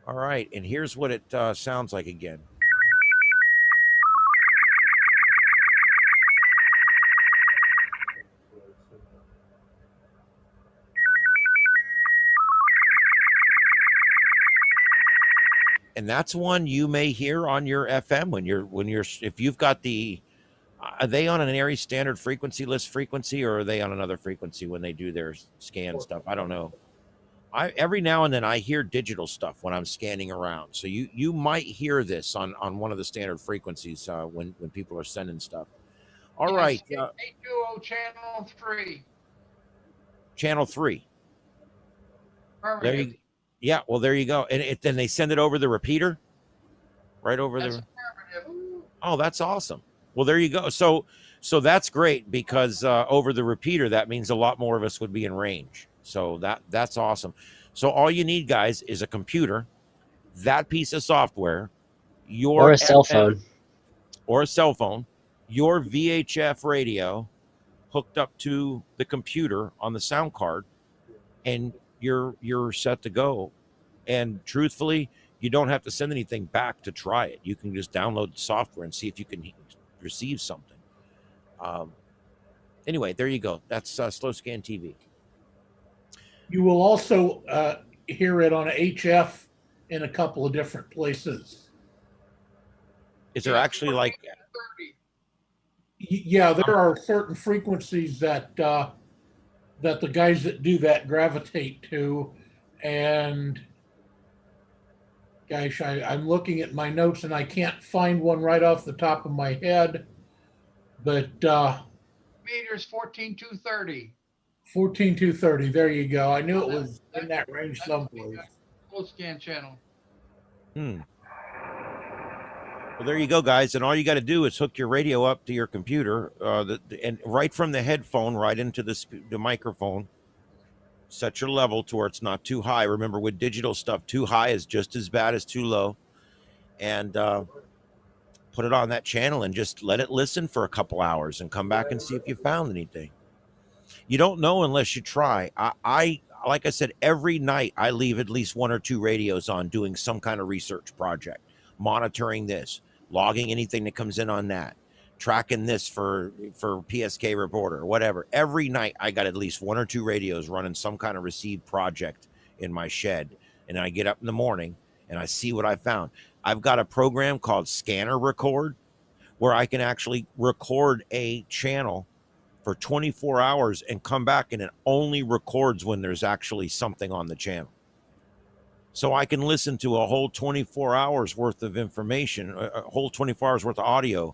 All right, and here's what it sounds like again. And that's one you may hear on your FM when you're if you've got the, are they on an ARRI standard frequency list frequency, or are they on another frequency when they do their scan stuff? I don't know. Every now and then I hear digital stuff when I'm scanning around. So you might hear this on one of the standard frequencies when people are sending stuff. All right. 820 channel 3. Channel 3. There you Yeah, well, there you go. And then they send it over the repeater, right over there. Oh, that's awesome. Well, there you go. So that's great, because over the repeater, that means a lot more of us would be in range. So that's awesome. So all you need, guys, is a computer, that piece of software, or a cell phone, your VHF radio hooked up to the computer on the sound card, and you're set to go. And truthfully, you don't have to send anything back to try it. You can just download the software and see if you can receive something. Anyway, there you go. That's Slow Scan TV. You will also hear it on HF in a couple of different places. Is there actually like? Yeah, there are certain frequencies that that the guys that do that gravitate to, and gosh, I'm looking at my notes and I can't find one right off the top of my head, but Meters 14230. 14230. There you go. I knew it was in that range someplace. Slow scan channel. Well, there you go, guys. And all you got to do is hook your radio up to your computer, and right from the headphone, right into the microphone. Set your level to where it's not too high. Remember, with digital stuff, too high is just as bad as too low. And put it on that channel and just let it listen for a couple hours and come back and see if you found anything. You don't know unless you try. I like I said, every night I leave at least 1 or 2 radios on doing some kind of research project, monitoring this, logging anything that comes in on that, tracking this for PSK reporter or whatever. Every night I got at least 1 or 2 radios running some kind of received project in my shed. And I get up in the morning and I see what I found. I've got a program called Scanner Record where I can actually record a channel for 24 hours and come back, and it only records when there's actually something on the channel. So I can listen to a whole 24 hours worth of information, a whole 24 hours worth of audio.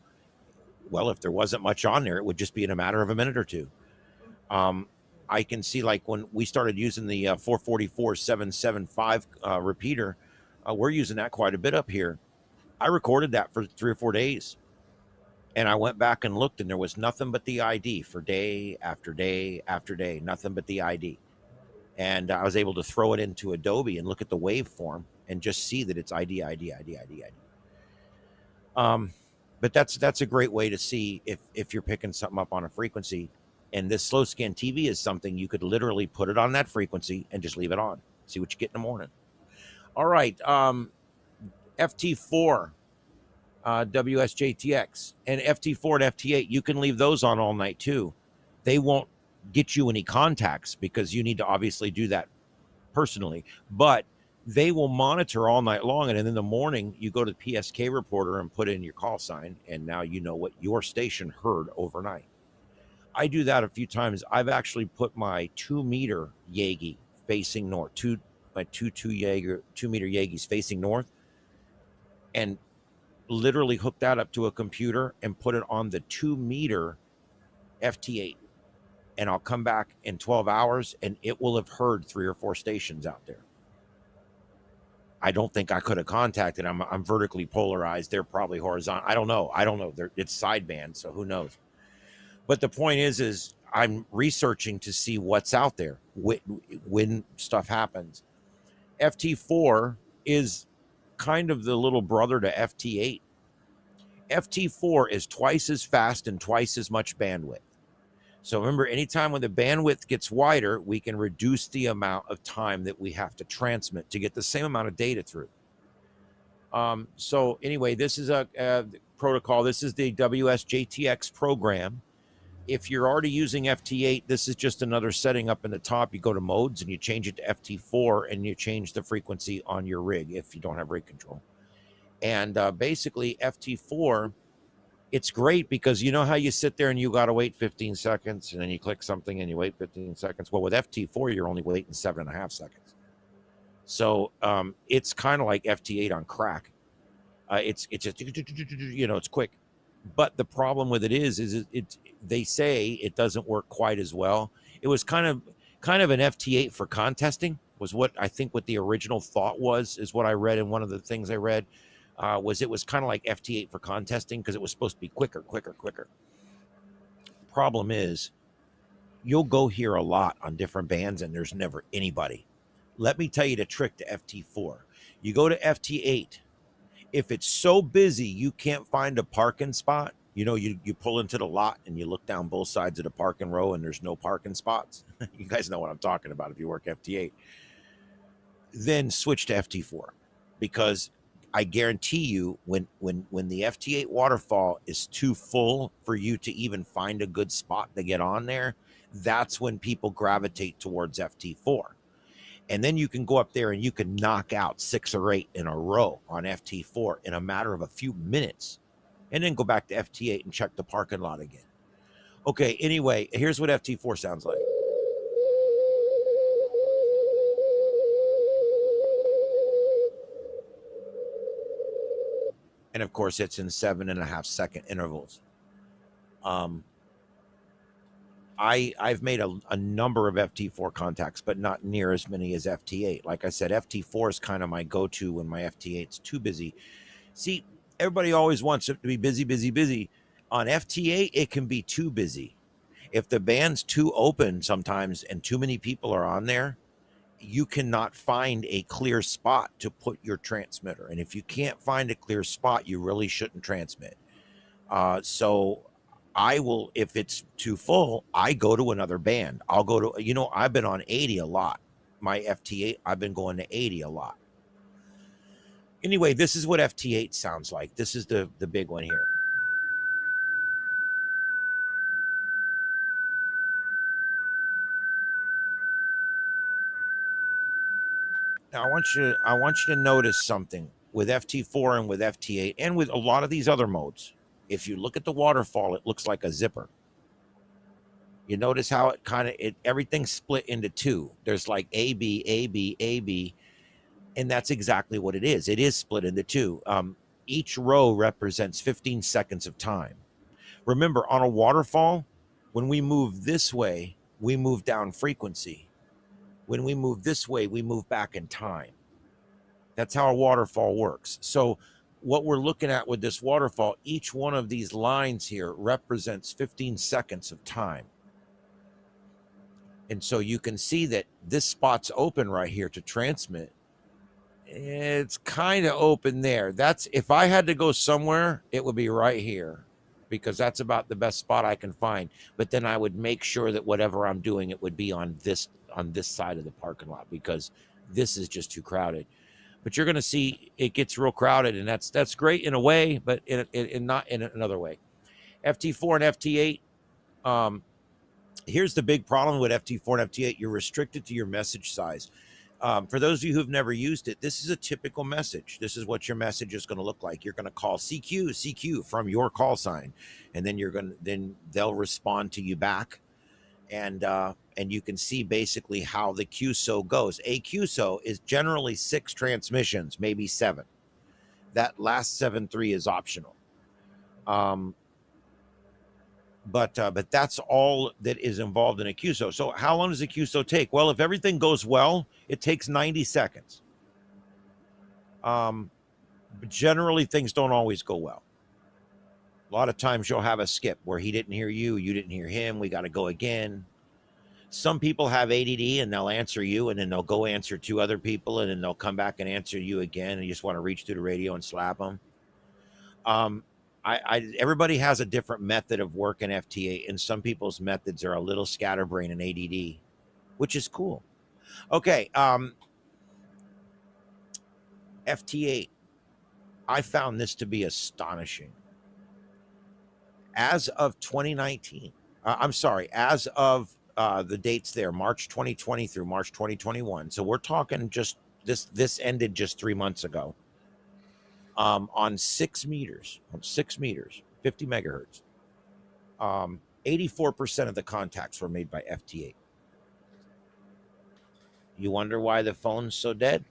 Well, if there wasn't much on there, it would just be in a matter of a minute or two. I can see, like, when we started using the 444-775 repeater, we're using that quite a bit up here. I recorded that for 3 or 4 days. And I went back and looked, and there was nothing but the ID for day after day after day, nothing but the ID. And I was able to throw it into Adobe and look at the waveform and just see that it's ID. But that's a great way to see if you're picking something up on a frequency. And this slow scan TV is something you could literally put it on that frequency and just leave it on. See what you get in the morning. All right. FT4. WSJTX and FT4 and FT8, you can leave those on all night too. They won't get you any contacts because you need to obviously do that personally, but they will monitor all night long. And then in the morning, you go to the PSK reporter and put in your call sign, and now you know what your station heard overnight. I do that a few times. I've actually put my 2-meter Yagi facing north, my 2-meter Yagis facing north, and literally hook that up to a computer and put it on the 2-meter FT8, and I'll come back in 12 hours and it will have heard 3 or 4 stations out there. I don't think I could have contacted. I'm vertically polarized. They're probably horizontal. I don't know. It's sideband, so who knows? But the point is I'm researching to see what's out there when stuff happens. FT4 is kind of the little brother to FT8. FT4 is twice as fast and twice as much bandwidth. So remember, anytime when the bandwidth gets wider, we can reduce the amount of time that we have to transmit to get the same amount of data through. So anyway, this is a protocol. This is the WSJTX program. If you're already using FT8, this is just another setting up in the top. You go to modes and you change it to FT4 and you change the frequency on your rig if you don't have rig control. And basically FT4, it's great because you know how you sit there and you got to wait 15 seconds and then you click something and you wait 15 seconds. Well, with FT4, you're only waiting 7.5 seconds. So it's kind of like FT8 on crack. It's just, you know, it's quick. But the problem with it is they say it doesn't work quite as well. It was kind of an FT8 for contesting was what I think what the original thought was, is what I read in one of the things I read. It was kind of like FT8 for contesting because it was supposed to be quicker. Problem is, you'll go here a lot on different bands and there's never anybody. Let me tell you the trick to FT4. You go to FT8. If it's so busy you can't find a parking spot, you know, you pull into the lot and you look down both sides of the parking row and there's no parking spots. You guys know what I'm talking about if you work FT8. Then switch to FT4 because I guarantee you when the FT8 waterfall is too full for you to even find a good spot to get on there, that's when people gravitate towards FT4. And then you can go up there and you can knock out 6 or 8 in a row on FT4 in a matter of a few minutes, and then go back to FT8 and check the parking lot again. Okay, anyway, here's what FT4 sounds like. And of course, it's in 7.5-second intervals. I've made a number of FT4 contacts, but not near as many as FT8. Like I said, FT4 is kind of my go-to when my FT8's too busy. See, everybody always wants it to be busy, busy, busy. On FT8, it can be too busy. If the band's too open sometimes and too many people are on there, you cannot find a clear spot to put your transmitter. And if you can't find a clear spot, you really shouldn't transmit. So I will, if it's too full, I go to another band. I'll go to, you know, I've been on 80 a lot. My FT8, I've been going to 80 a lot. Anyway, this is what FT8 sounds like. This is the big one here. Now, I want you to notice something with FT4 and with FT8 and with a lot of these other modes. If you look at the waterfall, it looks like a zipper. You notice how it kind of, everything's split into two. There's like A, B, A, B, A, B, and that's exactly what it is. It is split into two. Each row represents 15 seconds of time. Remember, on a waterfall, when we move this way, we move down frequency. When we move this way, we move back in time. That's how a waterfall works. So what we're looking at with this waterfall, each one of these lines here represents 15 seconds of time. And so you can see that this spot's open right here to transmit. It's kind of open there. That's, if I had to go somewhere, it would be right here, because that's about the best spot I can find. But then I would make sure that whatever I'm doing, it would be on this side of the parking lot, because this is just too crowded. But you're going to see it gets real crowded, and that's great in a way, but in not in another way. FT4 and FT8. Here's the big problem with FT4 and FT8. You're restricted to your message size. For those of you who've never used it, this is a typical message. This is what your message is going to look like. You're going to call CQ from your call sign, and then they'll respond to you back, and you can see basically how the QSO goes. A QSO is generally 6 transmissions, maybe 7. That last 7.3 is optional. But that's all that is involved in a QSO. So how long does a QSO take? Well, if everything goes well, it takes 90 seconds. But generally, things don't always go well. A lot of times you'll have a skip where he didn't hear you, you didn't hear him, we got to go again. Some people have ADD and they'll answer you, and then they'll go answer 2 other people, and then they'll come back and answer you again, and you just want to reach through the radio and slap them. Everybody has a different method of working FT8, and some people's methods are a little scatterbrain and ADD, which is cool. Okay, FT8. I found this to be astonishing. As of 2019, as of the dates there, March 2020 through March 2021. So we're talking just this ended just 3 months ago. On 6 meters, 50 megahertz, 84% of the contacts were made by FT8. You wonder why the phone's so dead?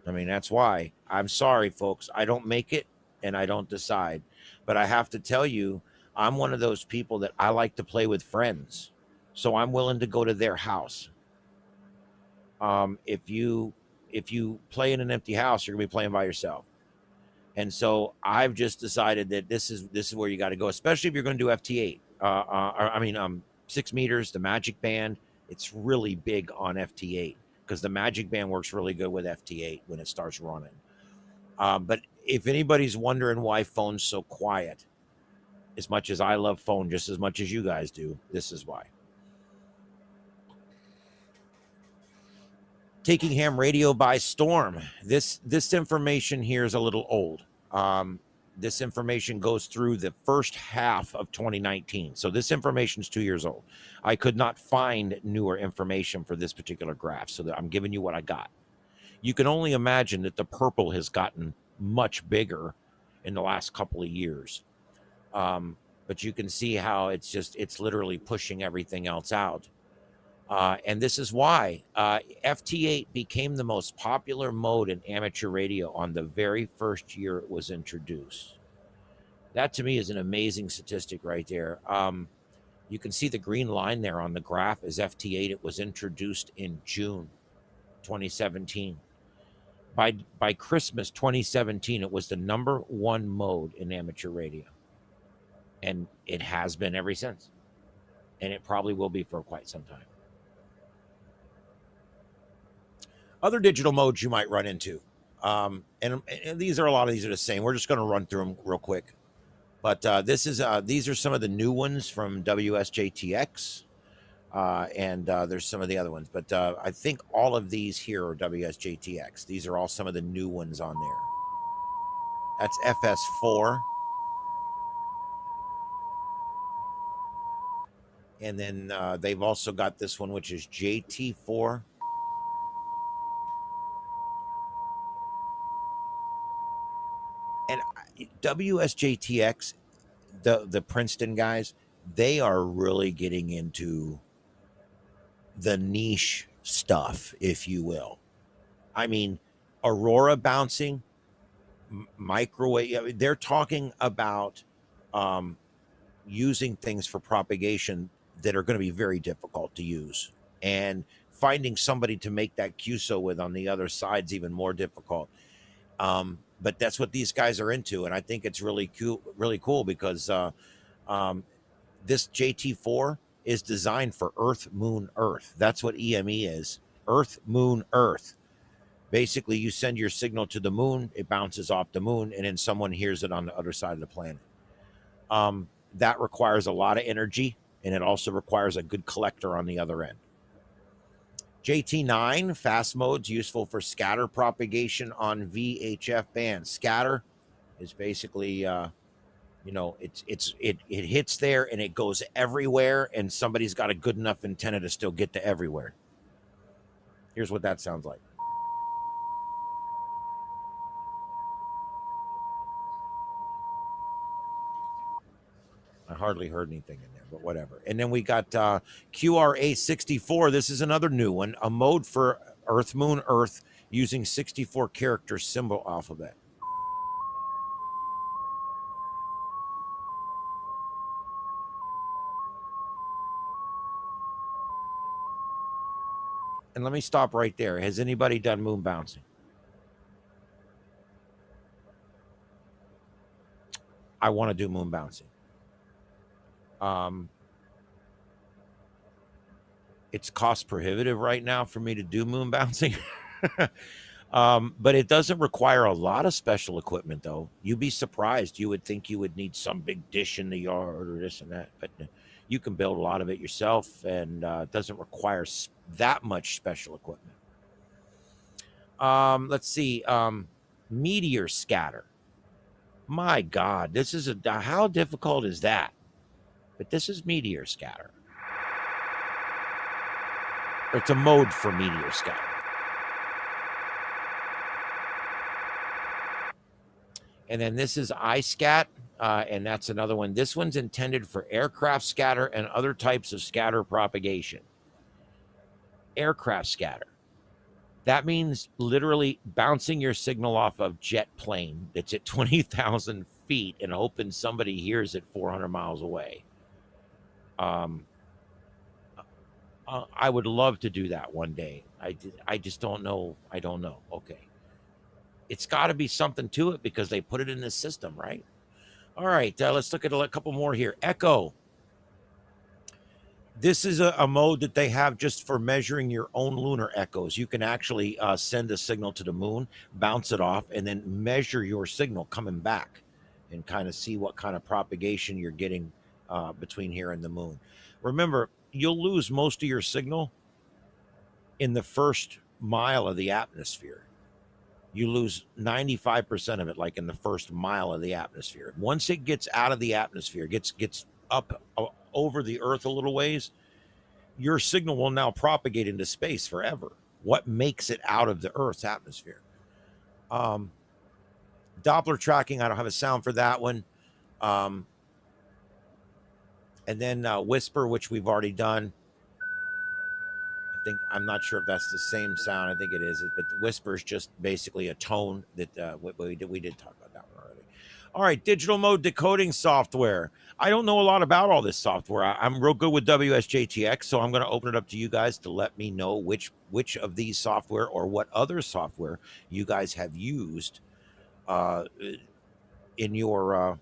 I mean, that's why. I'm sorry, folks. I don't make it and I don't decide. But I have to tell you, I'm one of those people that I like to play with friends. So I'm willing to go to their house. If you play in an empty house, you're going to be playing by yourself. And so I've just decided that this is where you got to go, especially if you're going to do FT8. 6 meters, the Magic Band. It's really big on FT8 because the Magic Band works really good with FT8 when it starts running. But if anybody's wondering why phone's so quiet, as much as I love phone just as much as you guys do, this is why. taking ham radio by storm. This information here is a little old. This information goes through the first half of 2019. So this information is 2 years old. I could not find newer information for this particular graph, so that I'm giving you what I got. You can only imagine that the purple has gotten much bigger in the last couple of years. But you can see how it's literally pushing everything else out. And this is why FT8 became the most popular mode in amateur radio on the very first year it was introduced. That to me is an amazing statistic right there. You can see the green line there on the graph is FT8. It was introduced in June 2017. By Christmas 2017, it was the #1 mode in amateur radio. And it has been ever since. And it probably will be for quite some time. Other digital modes you might run into. And these are the same. We're just going to run through them real quick. But these are some of the new ones from WSJTX. And there's some of the other ones. But I think all of these here are WSJTX. These are all some of the new ones on there. That's FS4. And then they've also got this one, which is JT4. And WSJTX, the Princeton guys, they are really getting into the niche stuff, if you will. I mean, Aurora bouncing, microwave. They're talking about using things for propagation that are going to be very difficult to use, and finding somebody to make that QSO with on the other side is even more difficult. But that's what these guys are into, and I think it's really cool because this JT4 is designed for Earth, Moon, Earth. That's what EME is. Earth, Moon, Earth. Basically, you send your signal to the moon, it bounces off the moon, and then someone hears it on the other side of the planet. That requires a lot of energy, and it also requires a good collector on the other end. JT9, fast modes, useful for scatter propagation on VHF bands. Scatter is basically, it hits there and it goes everywhere, and somebody's got a good enough antenna to still get to everywhere. Here's what that sounds like. I hardly heard anything in there, but whatever. And then we got QRA64. This is another new one, a mode for Earth, Moon, Earth using 64 character symbol alphabet. And let me stop right there. Has anybody done moon bouncing? I want to do moon bouncing. It's cost prohibitive right now for me to do moon bouncing. But it doesn't require a lot of special equipment, though. You'd be surprised. You would think you would need some big dish in the yard or this and that, but you can build a lot of it yourself, and it doesn't require that much special equipment. Let's see. Meteor scatter. My God, this is how difficult is that? But this is meteor scatter. It's a mode for meteor scatter. And then this is iScat, and that's another one. This one's intended for aircraft scatter and other types of scatter propagation. Aircraft scatter. That means literally bouncing your signal off of jet plane that's at 20,000 feet and hoping somebody hears it 400 miles away. I would love to do that one day. I just don't know. I don't know. Okay. It's got to be something to it because they put it in the system, right? All right. Let's look at a couple more here. Echo. This is a mode that they have just for measuring your own lunar echoes. You can actually send a signal to the moon, bounce it off, and then measure your signal coming back and kind of see what kind of propagation you're getting between here and the moon. Remember, you'll lose most of your signal in the first mile of the atmosphere. You lose 95% of it, like in the first mile of the atmosphere. Once it gets out of the atmosphere, gets up over the Earth a little ways, your signal will now propagate into space forever. What makes it out of the Earth's atmosphere? Doppler tracking, I don't have a sound for that one. And then whisper, which we've already done. I'm not sure if that's the same sound. I think it is, but the whisper is just basically a tone that we did talk about that one already. All right, digital mode decoding software. I don't know a lot about all this software. I'm real good with WSJTX, so I'm going to open it up to you guys to let me know which of these software or what other software you guys have used in your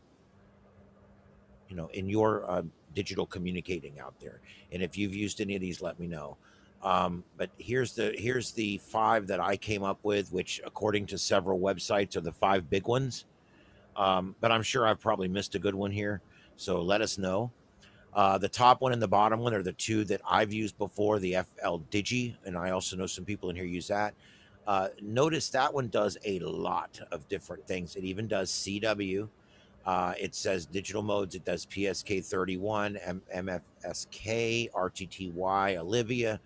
digital communicating out there. And if you've used any of these, let me know. But here's the 5 that I came up with, which according to several websites are the 5 big ones. But I'm sure I've probably missed a good one here. So let us know. The top one and the bottom one are the 2 that I've used before, the FLDigi, and I also know some people in here use that. Notice that one does a lot of different things. It even does CW. It says digital modes. It does PSK31, MFSK, RTTY, Olivia,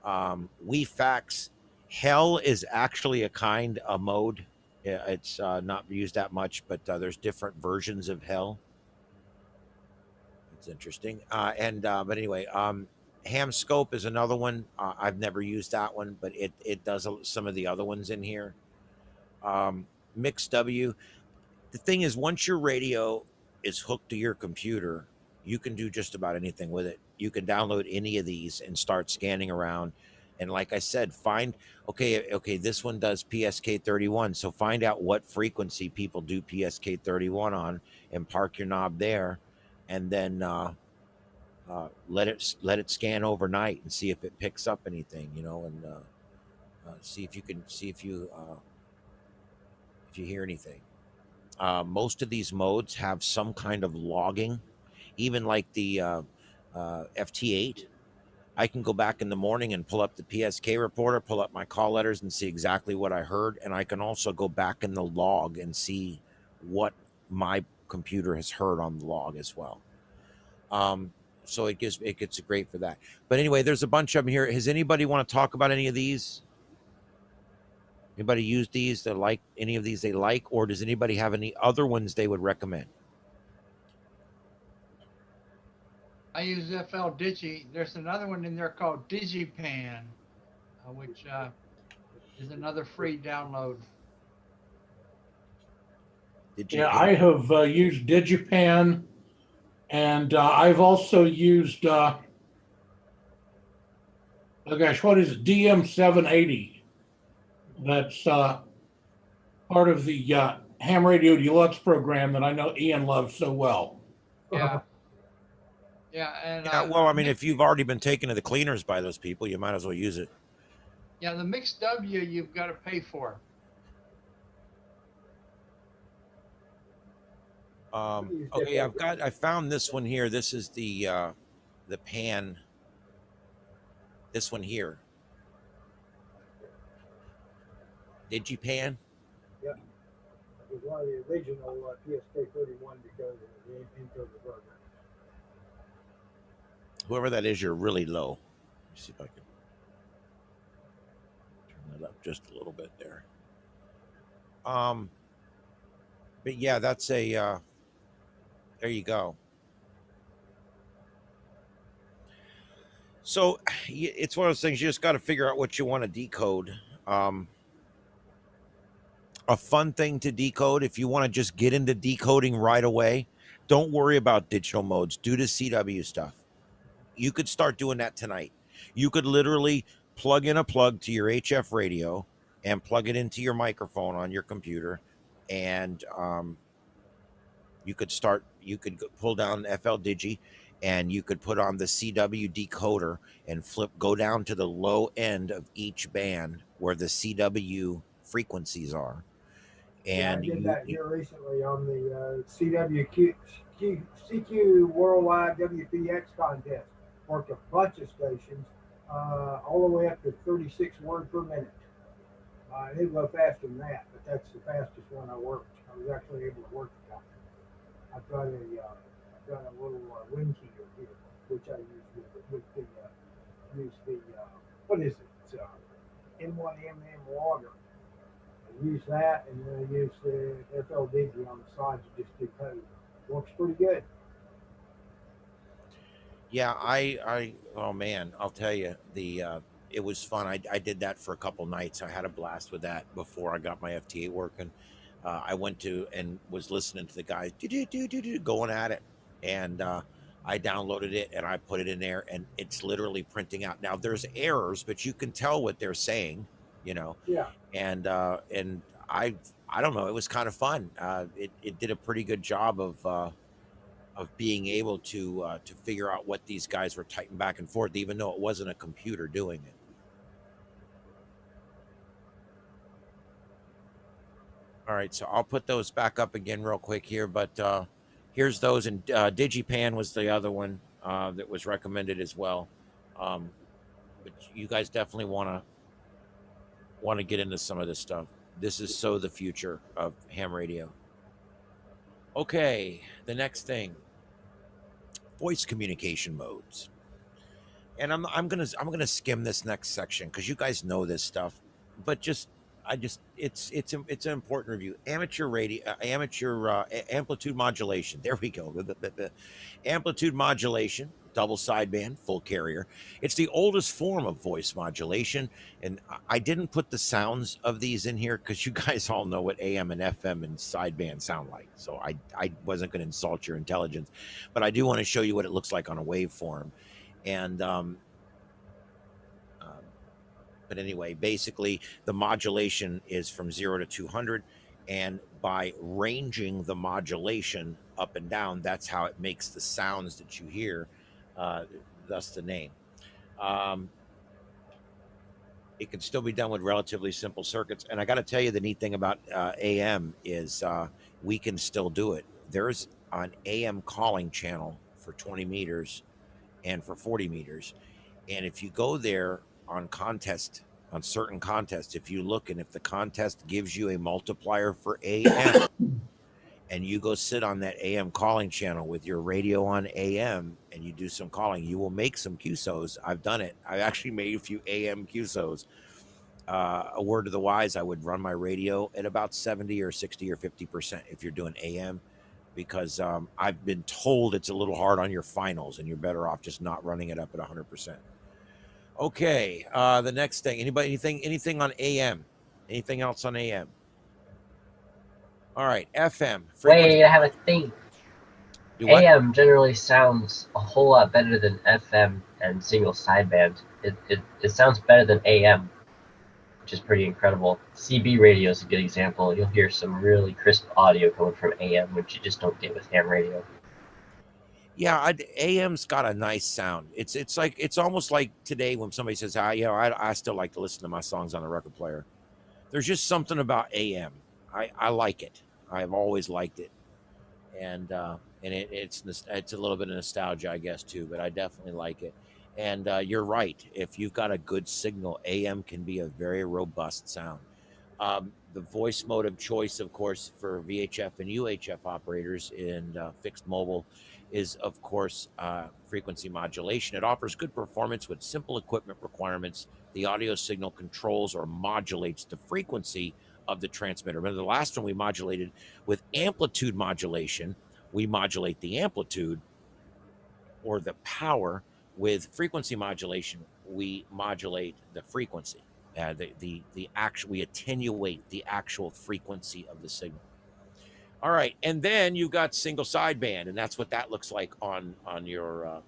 WeFax. Hell is actually a kind of mode. It's not used that much, but there's different versions of Hell. It's interesting. But anyway, Ham Scope is another one. I've never used that one, but it does some of the other ones in here. Mix W. The thing is, once your radio is hooked to your computer, you can do just about anything with it. You can download any of these and start scanning around. And like I said, okay, this one does PSK31. So find out what frequency people do PSK31 on and park your knob there. And then let it scan overnight and see if it picks up anything, and see if you hear anything. Most of these modes have some kind of logging, even like the FT8. I can go back in the morning and pull up the PSK reporter, pull up my call letters and see exactly what I heard. And I can also go back in the log and see what my computer has heard on the log as well. So it gets great for that. But anyway, there's a bunch of them here. Does anybody want to talk about any of these? Anybody use these that like any of these they like, or does anybody have any other ones they would recommend? I use FLDigi. There's another one in there called DigiPan, which is another free download. Yeah, I have used DigiPan, and I've also used, oh gosh, what is it? DM780. That's part of the Ham Radio Deluxe program that I know Ian loves so well. Yeah. Yeah, and well, I mean, if you've already been taken to the cleaners by those people, you might as well use it. Yeah, the Mix W you've got to pay for. Okay, I found this one here. This is the pan. This one here. DigiPan. Yeah, it was one of the original PSK31 because of the intro of the program. Whoever that is, you're really low. Let me see if I can turn that up just a little bit there. But yeah, that's a. There you go. So it's one of those things you just got to figure out what you want to decode. A fun thing to decode, if you want to just get into decoding right away, don't worry about digital modes. Do the CW stuff. You could start doing that tonight. You could literally plug in a plug to your HF radio and plug it into your microphone on your computer, and you could pull down FLDigi, and you could put on the CW decoder and go down to the low end of each band where the CW frequencies are. And I did that here recently on the CQ Worldwide WPX contest. Worked a bunch of stations. all the way up to 36 words per minute. It'll go faster than that, but that's the fastest one I worked. I was actually able to work it. I've got a little wind heater here, which I use what is it? It's M1MM water. I use that, and then I use the FLDG on the side to just decode. Works pretty good. Yeah, oh man, I'll tell you, it was fun. I did that for a couple nights. I had a blast with that before I got my FT8 working. I went to and was listening to the guys going at it, and I downloaded it and I put it in there, and it's literally printing out. Now there's errors, but you can tell what they're saying, you know. Yeah. And I don't know, it was kind of fun. It did a pretty good job of being able to figure out what these guys were typing back and forth, even though it wasn't a computer doing it. All right, so I'll put those back up again real quick here, but here's those, and Digipan was the other one that was recommended as well. But you guys definitely want to get into some of this stuff. This is so the future of ham radio. Okay, the next thing. Voice communication modes, and I'm gonna skim this next section because you guys know this stuff, but it's an important review. Amateur radio, amplitude modulation. There we go. The amplitude modulation, double sideband, full carrier. It's the oldest form of voice modulation, and I didn't put the sounds of these in here because you guys all know what AM and FM and sideband sound like. So I wasn't going to insult your intelligence, but I do want to show you what it looks like on a waveform. And but anyway, basically the modulation is from 0 to 200, and by ranging the modulation up and down, that's how it makes the sounds that you hear, thus the name. It can still be done with relatively simple circuits, and I got to tell you, the neat thing about AM is we can still do it. There's an AM calling channel for 20 meters and for 40 meters, and if you go there on certain contests, if you look, and if the contest gives you a multiplier for AM and you go sit on that AM calling channel with your radio on AM and you do some calling, you will make some QSOs. I've done it. I've actually made a few AM QSOs. A word to the wise, I would run my radio at about 70 or 60 or 50% if you're doing AM, because I've been told it's a little hard on your finals and you're better off just not running it up at 100%. Okay, the next thing. Anything on AM? Anything else on AM? All right, FM. Wait, I have a thing. AM generally sounds a whole lot better than FM and single sideband. It sounds better than AM, which is pretty incredible. CB radio is a good example. You'll hear some really crisp audio coming from AM, which you just don't get with ham radio. Yeah, AM's got a nice sound. It's almost like today when somebody says, I still like to listen to my songs on the record player. There's just something about AM. I like it. I've always liked it, and it's a little bit of nostalgia, I guess, too. But I definitely like it. And you're right. If you've got a good signal, AM can be a very robust sound. The voice mode of choice, of course, for VHF and UHF operators in fixed mobile is, of course, frequency modulation. It offers good performance with simple equipment requirements. The audio signal controls or modulates the frequency of the transmitter. Remember, the last one we modulated with amplitude modulation. We modulate the amplitude or the power. With frequency modulation, we modulate the frequency. We attenuate the actual frequency of the signal. All right, and then you've got single sideband, and that's what that looks like on your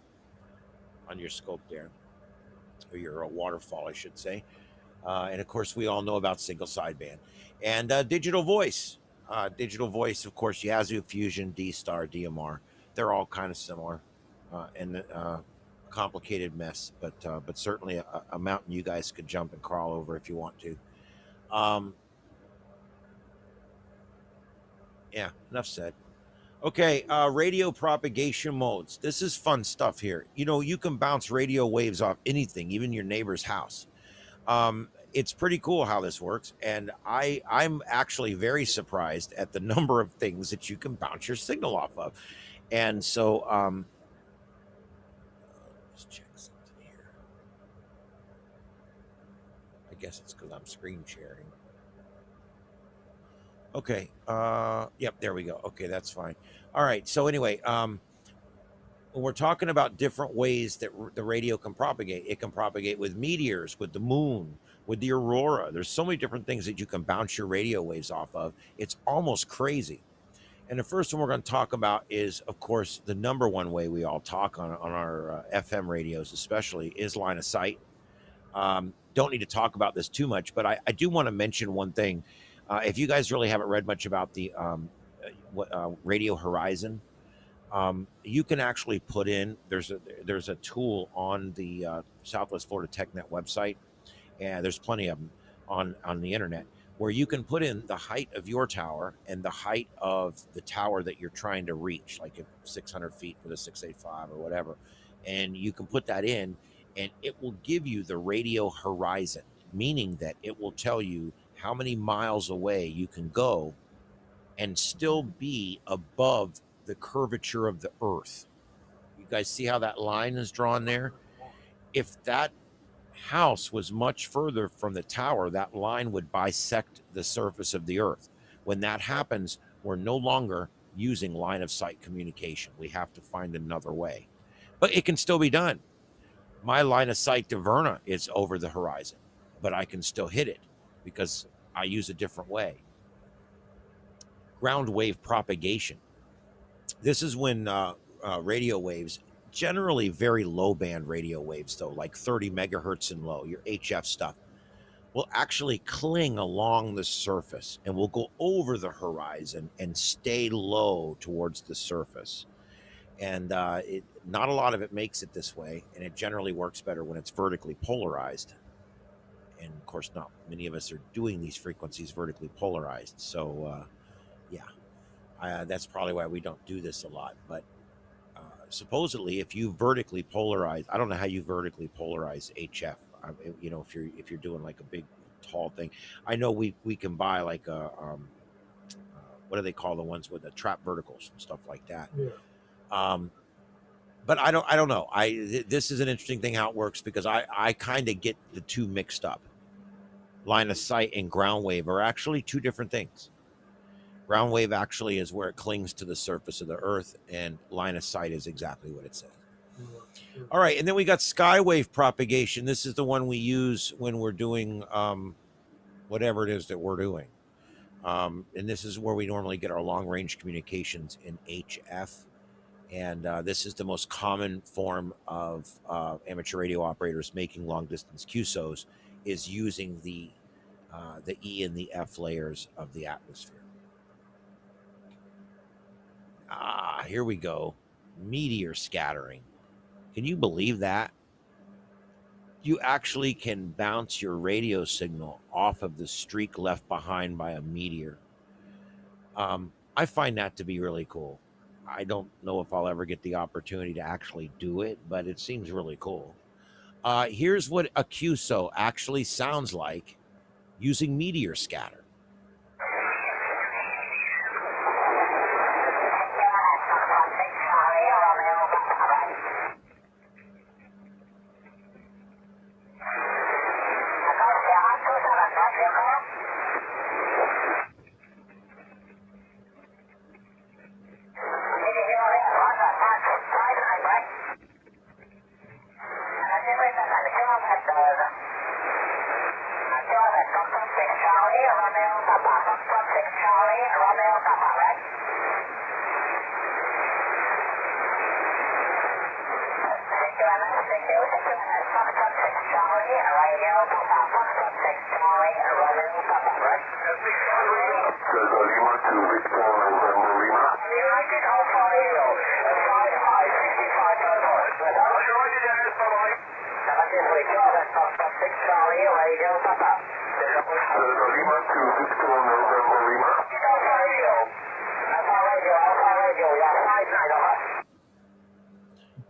scope there, or your waterfall, I should say. And of course, we all know about single sideband and digital voice. Digital voice, of course, Yazoo, Fusion, D-Star, DMR. They're all kind of similar, and complicated mess, but certainly a mountain you guys could jump and crawl over if you want to. Yeah, enough said. Okay, radio propagation modes. This is fun stuff here. You know, you can bounce radio waves off anything, even your neighbor's house. It's pretty cool how this works, and I'm actually very surprised at the number of things that you can bounce your signal off of. And so, let's check something here. I guess it's because I'm screen sharing. Okay. Yep, there we go. Okay, that's fine. All right. So anyway, when we're talking about different ways that the radio can propagate, it can propagate with meteors, with the moon, with the aurora. There's so many different things that you can bounce your radio waves off of. It's almost crazy. And the first one we're going to talk about is, of course, the number one way we all talk on our FM radios, especially, is line of sight. Don't need to talk about this too much, but I do want to mention one thing. If you guys really haven't read much about the Radio Horizon, you can actually put in, there's a tool on the Southwest Florida TechNet website, and there's plenty of them on the internet, where you can put in the height of your tower and the height of the tower that you're trying to reach, like if 600 feet with a 685 or whatever, and you can put that in, and it will give you the radio horizon, meaning that it will tell you how many miles away you can go and still be above the curvature of the earth. You guys see how that line is drawn there? If that house was much further from the tower, that line would bisect the surface of the earth. When that happens, we're no longer using line of sight communication. We have to find another way, but it can still be done. My line of sight to Verna is over the horizon, but I can still hit it because I use a different way. Ground wave propagation. This is when radio waves, generally very low band radio waves though, like 30 megahertz and low, your HF stuff, will actually cling along the surface and will go over the horizon and stay low towards the surface. And not a lot of it makes it this way, and it generally works better when it's vertically polarized. And of course, not many of us are doing these frequencies vertically polarized. So yeah, that's probably why we don't do this a lot. But supposedly, if you vertically polarize, I don't know how you vertically polarize HF. You know, if you're doing like a big tall thing, I know we can buy like a what do they call the ones with the trap verticals and stuff like that. Yeah. But I don't know. This is an interesting thing how it works, because I kind of get the two mixed up. Line of sight and ground wave are actually two different things. Ground wave actually is where it clings to the surface of the earth, and line of sight is exactly what it says. All right, and then we got skywave propagation. This is the one we use when we're doing whatever it is that we're doing. And this is where we normally get our long-range communications in HF. And this is the most common form of amateur radio operators making long-distance QSOs, is using the E and the F layers of the atmosphere. Here we go. Meteor scattering. Can you believe that? You actually can bounce your radio signal off of the streak left behind by a meteor. I find that to be really cool. I don't know if I'll ever get the opportunity to actually do it, but it seems really cool. Here's what a QSO actually sounds like using meteor scatter.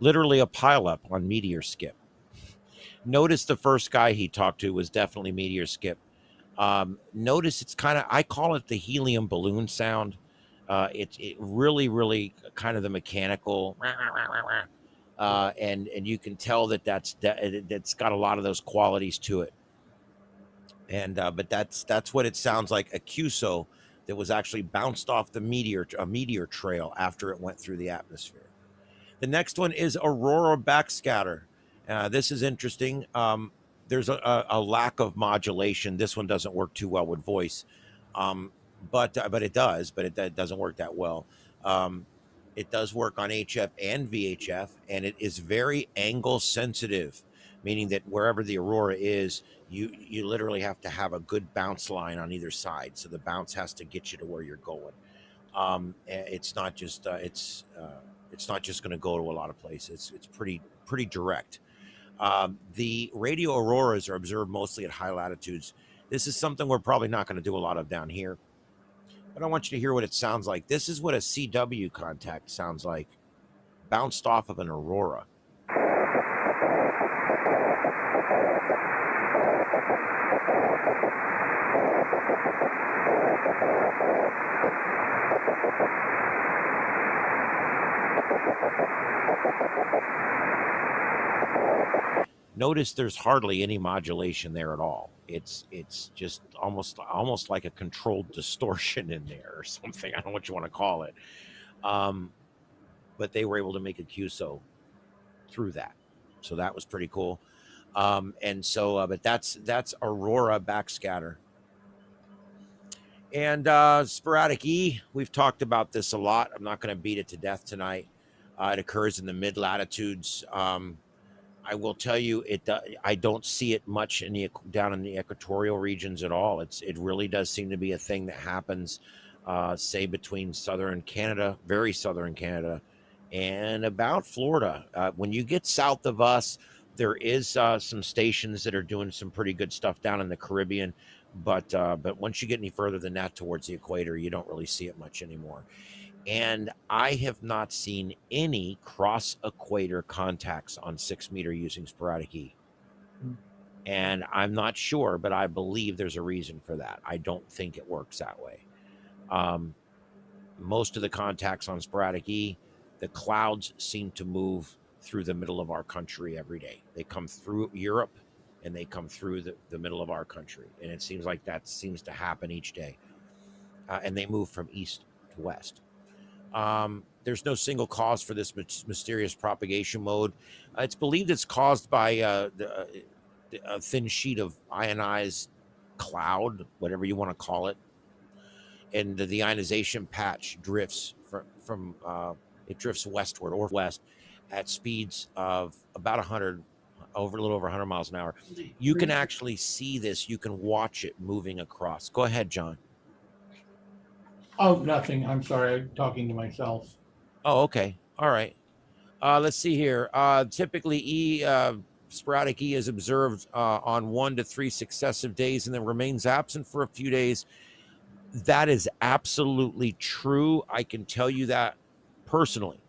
literally a pileup on meteor skip. Notice the first guy he talked to was definitely meteor skip. Notice it's kind of, I call it the helium balloon sound. It really kind of the mechanical, and you can tell that's got a lot of those qualities to it. And but that's what it sounds like, a QSO that was actually bounced off a meteor trail after it went through the atmosphere. The next one is aurora backscatter. This is interesting. There's a lack of modulation. This one doesn't work too well with voice, but it does. But it doesn't work that well. It does work on HF and VHF, and it is very angle sensitive, meaning that wherever the aurora is, you literally have to have a good bounce line on either side. So the bounce has to get you to where you're going. It's not just going to go to a lot of places. It's pretty direct. The radio auroras are observed mostly at high latitudes. This is something we're probably not going to do a lot of down here, but I want you to hear what it sounds like. This is what a CW contact sounds like, bounced off of an aurora. Notice there's hardly any modulation there at all. It's just almost like a controlled distortion in there or something. I don't know what you want to call it. But they were able to make a QSO through that. So that was pretty cool. And so, but that's aurora backscatter. And sporadic E, we've talked about this a lot. I'm not going to beat it to death tonight. It occurs in the mid latitudes. I will tell you, I don't see it much down in the equatorial regions at all. It really does seem to be a thing that happens, say between southern Canada, very southern Canada, and about Florida. When you get south of us, there is some stations that are doing some pretty good stuff down in the Caribbean, but once you get any further than that towards the equator, you don't really see it much anymore. And I have not seen any cross-equator contacts on 6 meter using sporadic E. And I'm not sure, but I believe there's a reason for that. I don't think it works that way. Most of the contacts on sporadic E, the clouds seem to move through the middle of our country every day. They come through Europe, and they come through the middle of our country. And it seems like that seems to happen each day. And they move from east to west. There's no single cause for this mysterious propagation mode. It's believed it's caused by a thin sheet of ionized cloud, whatever you want to call it. And the ionization patch drifts from it drifts westward or west at speeds of about a little over 100 miles an hour. You can actually see this. You can watch it moving across. Go ahead, John. Oh, nothing. I'm sorry. I'm talking to myself. Oh, okay. All right. Let's see here. Typically, sporadic E is observed on 1 to 3 successive days and then remains absent for a few days. That is absolutely true. I can tell you that personally.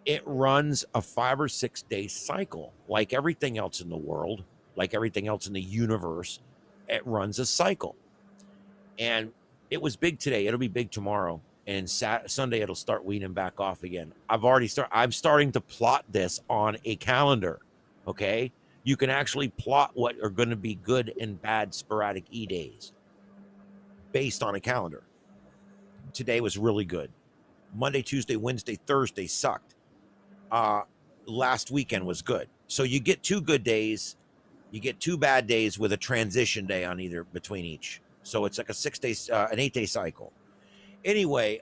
It runs a 5 or 6 day cycle, like everything else in the world, like everything else in the universe. It runs a cycle. And it was big today. It'll be big tomorrow. And Sunday, it'll start weaning back off again. I'm starting to plot this on a calendar. Okay. You can actually plot what are going to be good and bad sporadic E days based on a calendar. Today was really good. Monday, Tuesday, Wednesday, Thursday sucked. Last weekend was good. So you get 2 good days. You get 2 bad days with a transition day on either between each. So it's like a 6 day, an 8 day cycle. Anyway,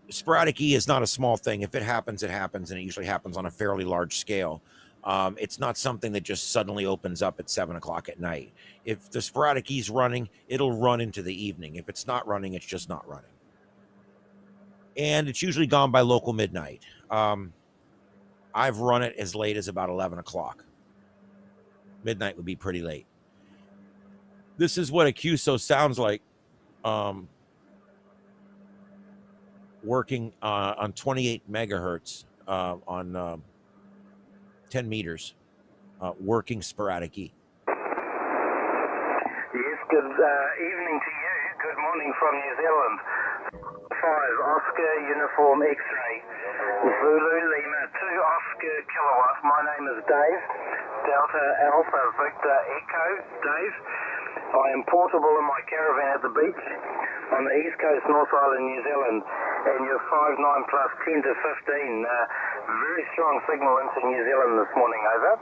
sporadic E is not a small thing. If it happens, it happens, and it usually happens on a fairly large scale. It's not something that just suddenly opens up at 7 o'clock at night. If the sporadic E is running, it'll run into the evening. If it's not running, it's just not running. And it's usually gone by local midnight. I've run it as late as about 11 o'clock. Midnight would be pretty late. This is what a QSO sounds like working on 28 megahertz on 10 meters, working sporadic E. Yes, good evening to you. Good morning from New Zealand. 5 Oscar Uniform X-ray. Zulu Lima 2 Oscar Kilowatt. My name is Dave. Delta Alpha Victor Echo. Dave. I am portable in my caravan at the beach on the east coast, North Island, New Zealand. And you're 5/9 plus 10 to 15. Very strong signal into New Zealand this morning. Over.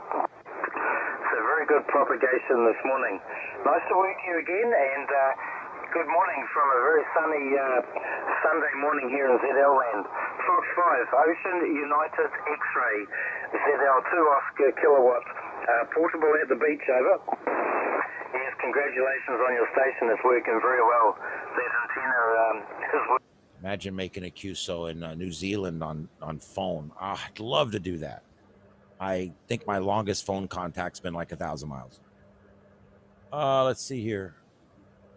So very good propagation this morning. Nice to work you again, and good morning from a very sunny Sunday morning here in ZL land. Fox 5, Ocean United X-ray, ZL2 Oscar Kilowatt, portable at the beach, over. Yes, congratulations on your station. It's working very well. That antenna is working. Imagine making a QSO in New Zealand on phone. I'd love to do that. I think my longest phone contact's been like 1,000 miles. Let's see here.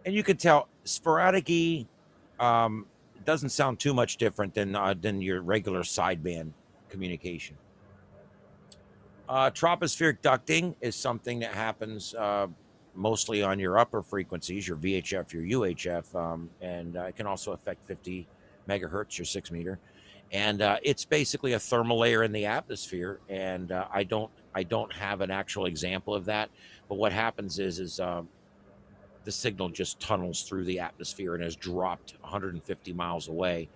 And you can tell sporadic E doesn't sound too much different than your regular sideband communication. Tropospheric ducting is something that happens mostly on your upper frequencies, your VHF, your UHF, and it can also affect 50 megahertz, your 6 meter. And it's basically a thermal layer in the atmosphere, and I don't have an actual example of that. But what happens is the signal just tunnels through the atmosphere and is dropped 150 miles away.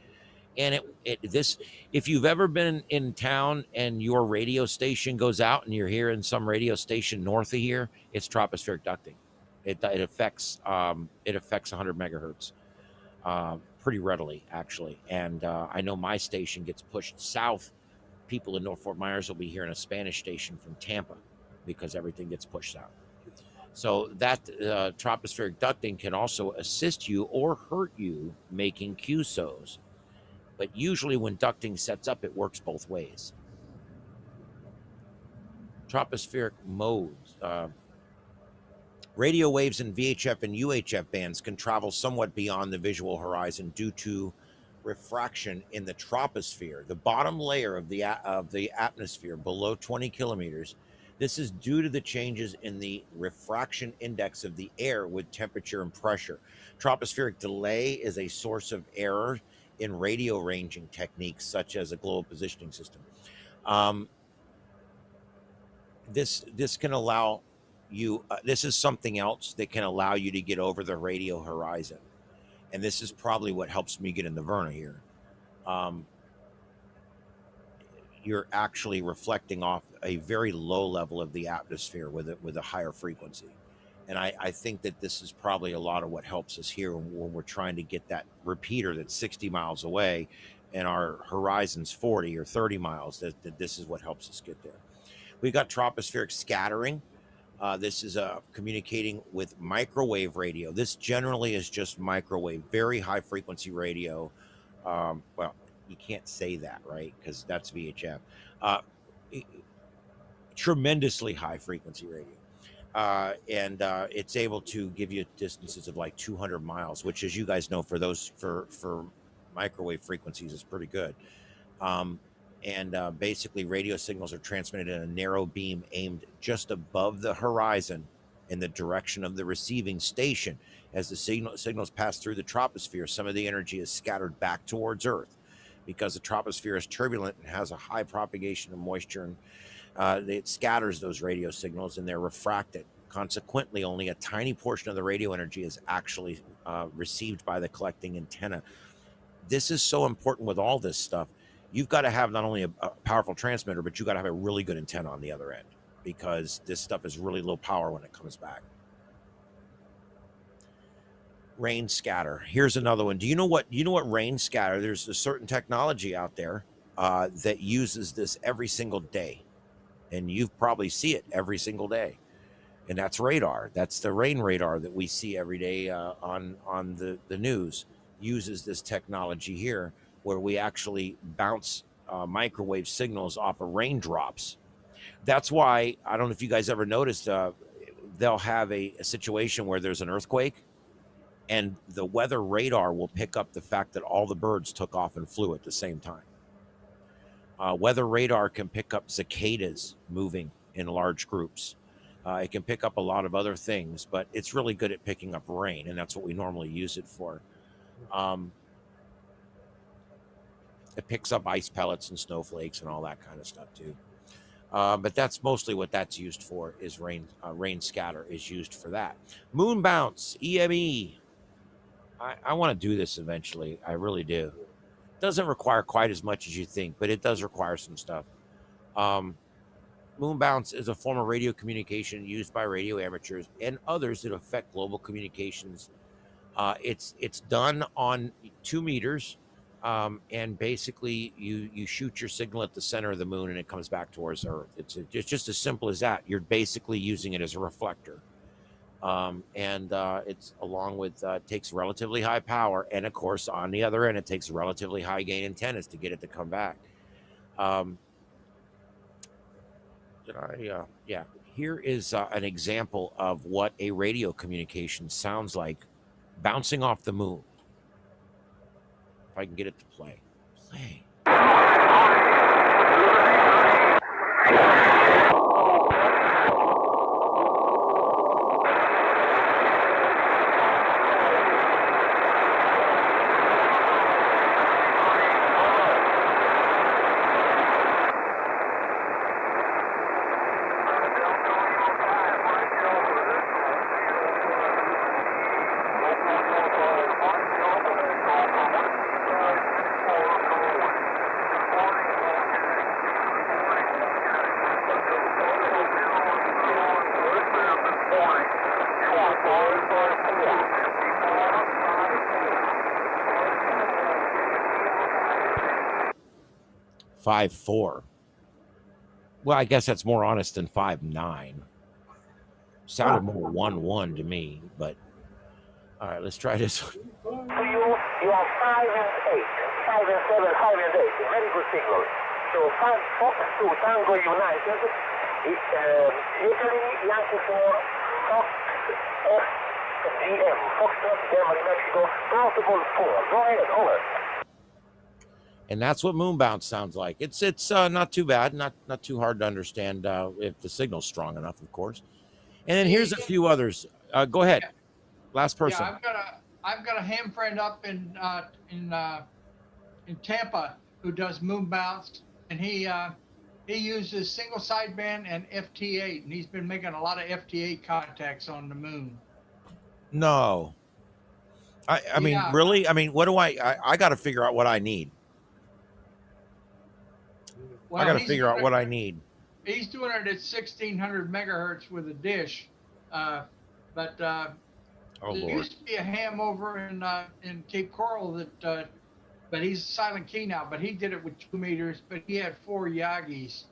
And if you've ever been in town and your radio station goes out and you're hearing some radio station north of here, it's tropospheric ducting. It affects 100 megahertz. Pretty readily, actually. And I know my station gets pushed south. People in North Fort Myers will be hearing a Spanish station from Tampa because everything gets pushed south. So that tropospheric ducting can also assist you or hurt you making QSOs. But usually when ducting sets up, it works both ways. Tropospheric modes. Radio waves in VHF and UHF bands can travel somewhat beyond the visual horizon due to refraction in the troposphere, the bottom layer of the atmosphere below 20 kilometers. This is due to the changes in the refraction index of the air with temperature and pressure. Tropospheric delay is a source of error in radio ranging techniques such as a global positioning system. This can allow you, this is something else that can allow you to get over the radio horizon. And this is probably what helps me get in the Verna here. You're actually reflecting off a very low level of the atmosphere with a higher frequency. And I think that this is probably a lot of what helps us here when we're trying to get that repeater that's 60 miles away and our horizon's 40 or 30 miles, that this is what helps us get there. We got tropospheric scattering. This is communicating with microwave radio. This generally is just microwave, very high frequency radio. Well, you can't say that, right? Because that's VHF. Tremendously high frequency radio. And it's able to give you distances of like 200 miles, which, as you guys know, for those for microwave frequencies is pretty good. And basically radio signals are transmitted in a narrow beam aimed just above the horizon in the direction of the receiving station. As the signals pass through the troposphere, some of the energy is scattered back towards Earth because the troposphere is turbulent and has a high propagation of moisture, and it scatters those radio signals and they're refracted. Consequently, only a tiny portion of the radio energy is actually received by the collecting antenna. This is so important with all this stuff. You've got to have not only a powerful transmitter, but you got to have a really good antenna on the other end, because this stuff is really low power when it comes back. Rain scatter. Here's another one. Do you know what rain scatter? There's a certain technology out there that uses this every single day, and you probably see it every single day. And that's radar. That's the rain radar that we see every day on the news. Uses this technology here, where we actually bounce microwave signals off of raindrops. That's why, I don't know if you guys ever noticed, they'll have a situation where there's an earthquake, And the weather radar will pick up the fact that all the birds took off and flew at the same time. Weather radar can pick up cicadas moving in large groups. It can pick up a lot of other things, but it's really good at picking up rain, and that's what we normally use it for. It picks up ice pellets and snowflakes and all that kind of stuff too. But that's mostly what that's used for, is rain. Rain scatter is used for that. Moon bounce, EME. I want to do this eventually. I really do. Doesn't require quite as much as you think, but it does require some stuff. Moon bounce is a form of radio communication used by radio amateurs and others that affect global communications. It's done on 2 meters, and basically you shoot your signal at the center of the moon and it comes back towards Earth. It's just as simple as that. You're basically using it as a reflector. It's along with takes relatively high power, and of course on the other end it takes relatively high gain antennas to get it to come back. Yeah, here is an example of what a radio communication sounds like bouncing off the moon. If I can get it to play. 5.4. Well, I guess that's more honest than 5.9. Sounded more 1.1 to me, but all right, let's try this one. You are 5 and 8, 5 and 7, 5 and 8. Very good signal. So Fox 2 Tango United is Italy, Yankee 4, Fox FGM, Fox Germany, Mexico, Protocol 4. Go ahead, over. And that's what moon bounce sounds like. It's not too bad, not too hard to understand if the signal's strong enough, of course. And then here's a few others. Go ahead, last person. Yeah, I've got a ham friend up in Tampa who does moon bounce, and he uses single sideband and FT8, and he's been making a lot of FT8 contacts on the moon. No, I mean, really? I mean, what do I got to figure out what I need. Well, I got to figure out what I need. He's doing it at 1600 megahertz with a dish, but there used to be a ham over in Cape Coral that, but he's silent key now. But he did it with 2 meters, but he had 4 Yagis.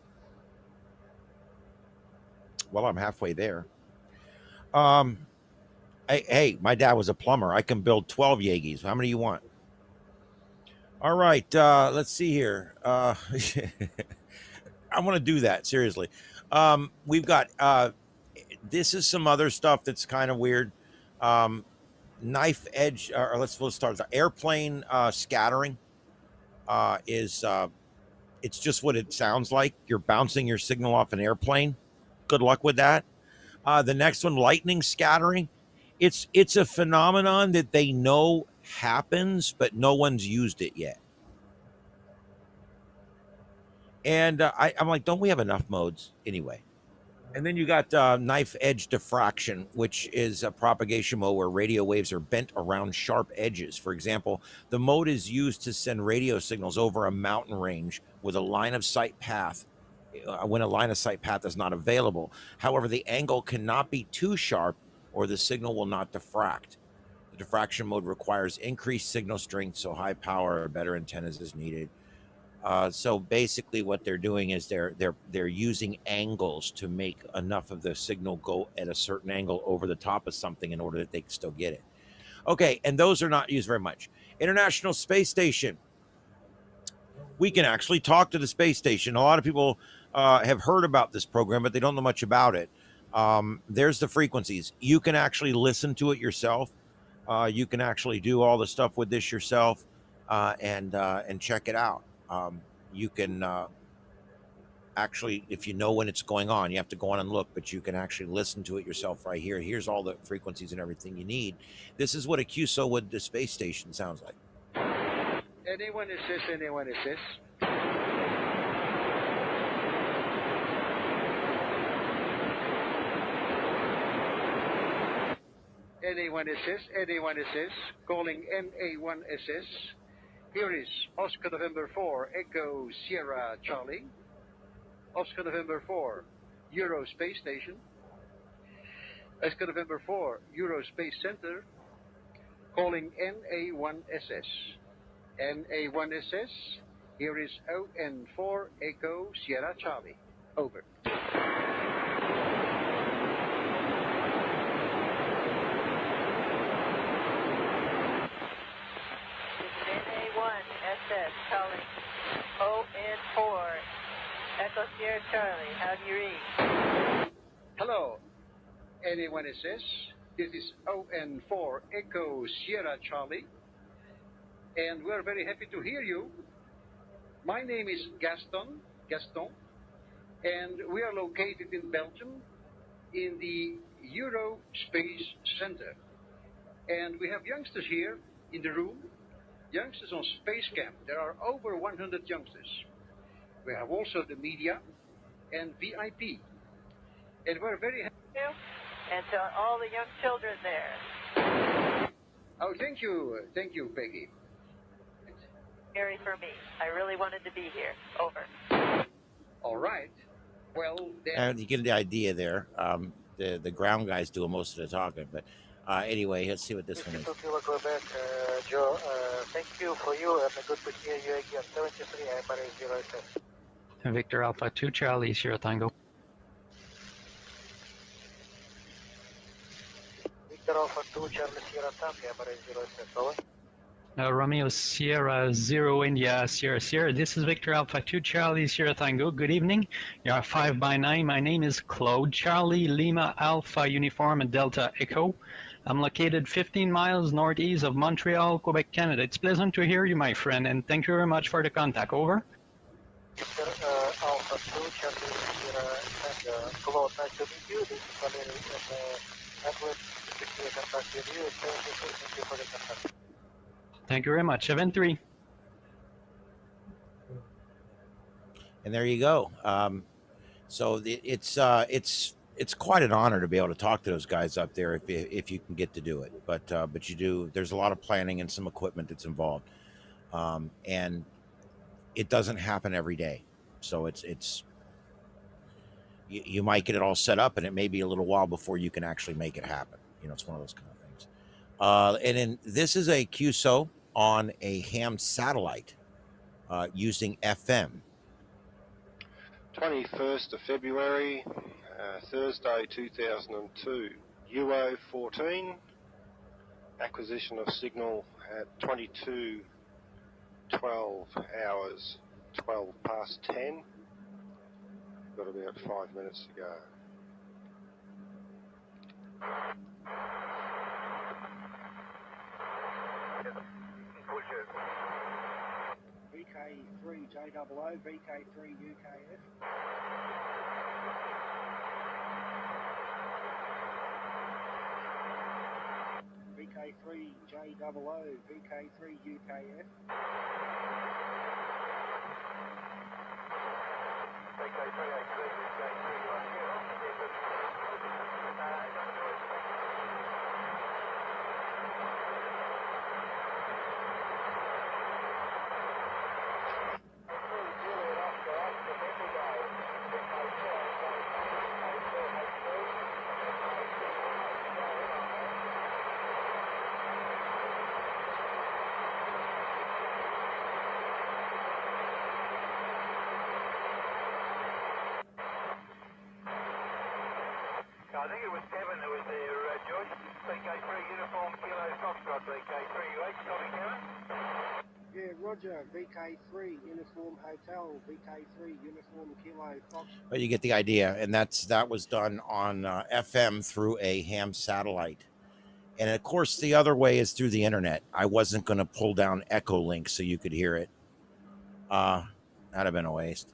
Well, I'm halfway there. Hey, my dad was a plumber. I can build 12 Yagis. How many you want? All right, let's see here. I want to do that, seriously. We've got, this is some other stuff that's kind of weird. Knife edge, or let's start with airplane scattering is, it's just what it sounds like. You're bouncing your signal off an airplane. Good luck with that. The next one, lightning scattering. It's a phenomenon that they know happens, but no one's used it yet. And I'm like, don't we have enough modes anyway? And then you got knife edge diffraction, which is a propagation mode where radio waves are bent around sharp edges. For example, the mode is used to send radio signals over a mountain range with a line of sight path when a line of sight path is not available. However, the angle cannot be too sharp or the signal will not diffract. The diffraction mode requires increased signal strength, so high power or better antennas is needed. So basically what they're doing is they're using angles to make enough of the signal go at a certain angle over the top of something in order that they can still get it. Okay, and those are not used very much. International Space Station. We can actually talk to the space station. A lot of people have heard about this program, but they don't know much about it. There's the frequencies. You can actually listen to it yourself. You can actually do all the stuff with this yourself and check it out. You can actually, if you know when it's going on, you have to go on and look, but you can actually listen to it yourself right here. Here's all the frequencies and everything you need. This is what a QSO with the space station sounds like. Anyone assist? Anyone assist? Anyone assist? Anyone assist? Calling NA1SS. Here is Oscar November 4, Echo Sierra Charlie. Oscar November 4, Euro Space Station. Oscar November 4, Euro Space Center. Calling NA1SS. NA1SS. Here is ON4, Echo Sierra Charlie. Over. SS calling ON4 Echo Sierra Charlie. How do you read? Hello, anyone SS? This is ON4 Echo Sierra Charlie, and we're very happy to hear you. My name is Gaston, and we are located in Belgium in the Euro Space Center. And we have youngsters here in the room. Youngsters on Space Camp. There are over 100 youngsters. We have also the media and VIP. And we're very happy. And to all the young children there. Oh, thank you, Peggy. Scary for me. I really wanted to be here. Over. All right. Well, then. And you get the idea there. The ground guy's doing most of the talking, but anyway, let's see what this one is. Quebec, Joe, thank you for you and good to hear you again. 73 APRS 07. Victor Alpha 2 Charlie Sierra Tango. Victor Alpha 2 Charlie Sierra Tango APRS 07. Over. Romeo Sierra 0 India Sierra Sierra. This is Victor Alpha 2 Charlie Sierra Tango. Good evening. You are 5 by 9. My name is Claude. Charlie Lima Alpha Uniform Delta Echo. I'm located 15 miles northeast of Montreal, Quebec, Canada. It's pleasant to hear you, my friend, and thank you very much for the contact. Over. Victor Alpha 2 Charlie Sierra Tango. Claude, nice to meet you. This is Valerie and Edward. To contact with you. Thank you for the contact. Thank you very much. 7-3. And there you go. So it's quite an honor to be able to talk to those guys up there if you can get to do it. But you do. There's a lot of planning and some equipment that's involved, and it doesn't happen every day. So you might get it all set up, and it may be a little while before you can actually make it happen. You know, it's one of those kind of things. And then this is a QSO on a ham satellite using FM. 21st of February, Thursday 2002, UO 14, acquisition of signal at 22:12 hours, 12 past 10. Got about 5 minutes to go. VK3 JOO, VK3 UKF. VK3 JOO, VK3 UKF. I think it was Kevin that was there, George. VK3 Uniform Kilo Foxtrot, VK3 UH, copy Kevin. Yeah, Roger, VK3 Uniform Hotel, VK3 Uniform Kilo Fox. But you get the idea, and that was done on FM through a ham satellite, And of course, the other way is through the internet. I wasn't going to pull down echo links so you could hear it. That'd have been a waste.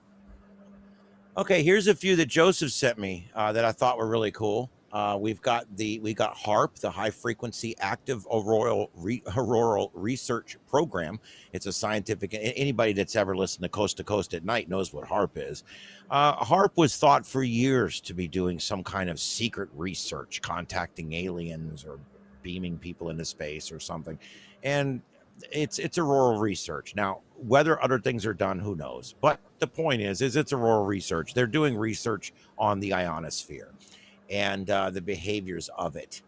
Okay, here's a few that Joseph sent me that I thought were really cool. We got HARP, the High Frequency Active Auroral Research Program. It's a scientific. Anybody that's ever listened to Coast at Night knows what HARP is. HARP was thought for years to be doing some kind of secret research, contacting aliens or beaming people into space or something, and it's auroral research. Now, whether other things are done, who knows? But the point is it's auroral research. They're doing research on the ionosphere and the behaviors of it.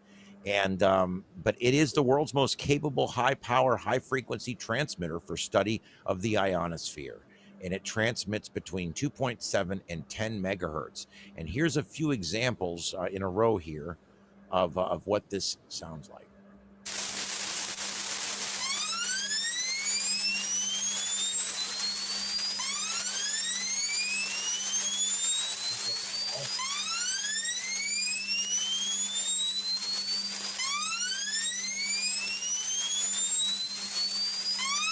And but it is the world's most capable high power, high frequency transmitter for study of the ionosphere. And it transmits between 2.7 and 10 megahertz. And here's a few examples in a row here of what this sounds like.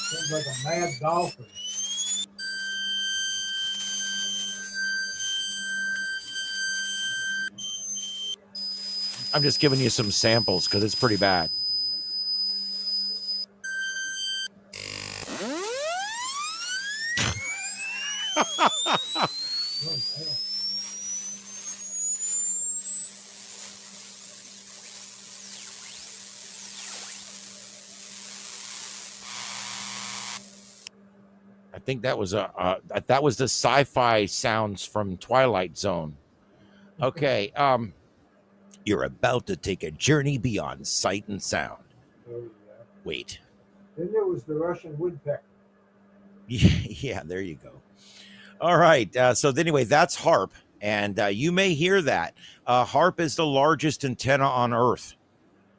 Seems like a mad dolphin. I'm just giving you some samples because it's pretty bad. I think that was the sci-fi sounds from Twilight Zone. Okay, you're about to take a journey beyond sight and sound. Wait. Then there was the Russian woodpecker. Yeah, there you go. All right. So anyway, that's HARP, and you may hear that. HARP is the largest antenna on Earth.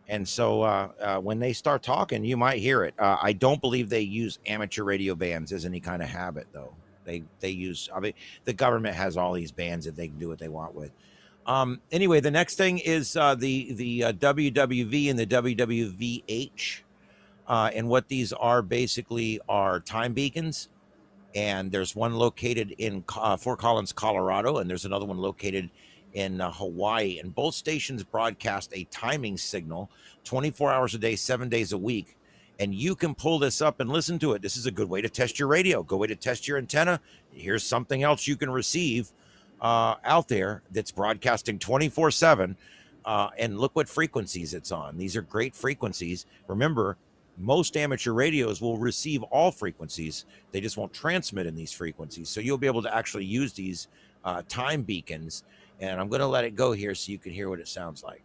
And so when they start talking, you might hear it. I don't believe they use amateur radio bands as any kind of habit, though. They use, I mean, the government has all these bands that they can do what they want with. Anyway, the next thing is the WWV and the WWVH. And what these are basically are time beacons. And there's one located in Fort Collins, Colorado, and there's another one located in Hawaii. And both stations broadcast a timing signal 24 hours a day, 7 days a week. And you can pull this up and listen to it. This is a good way to test your radio. Good way to test your antenna. Here's something else you can receive out there that's broadcasting 24/7. And look what frequencies it's on. These are great frequencies. Remember, most amateur radios will receive all frequencies. They just won't transmit in these frequencies. So you'll be able to actually use these time beacons. And I'm going to let it go here so you can hear what it sounds like.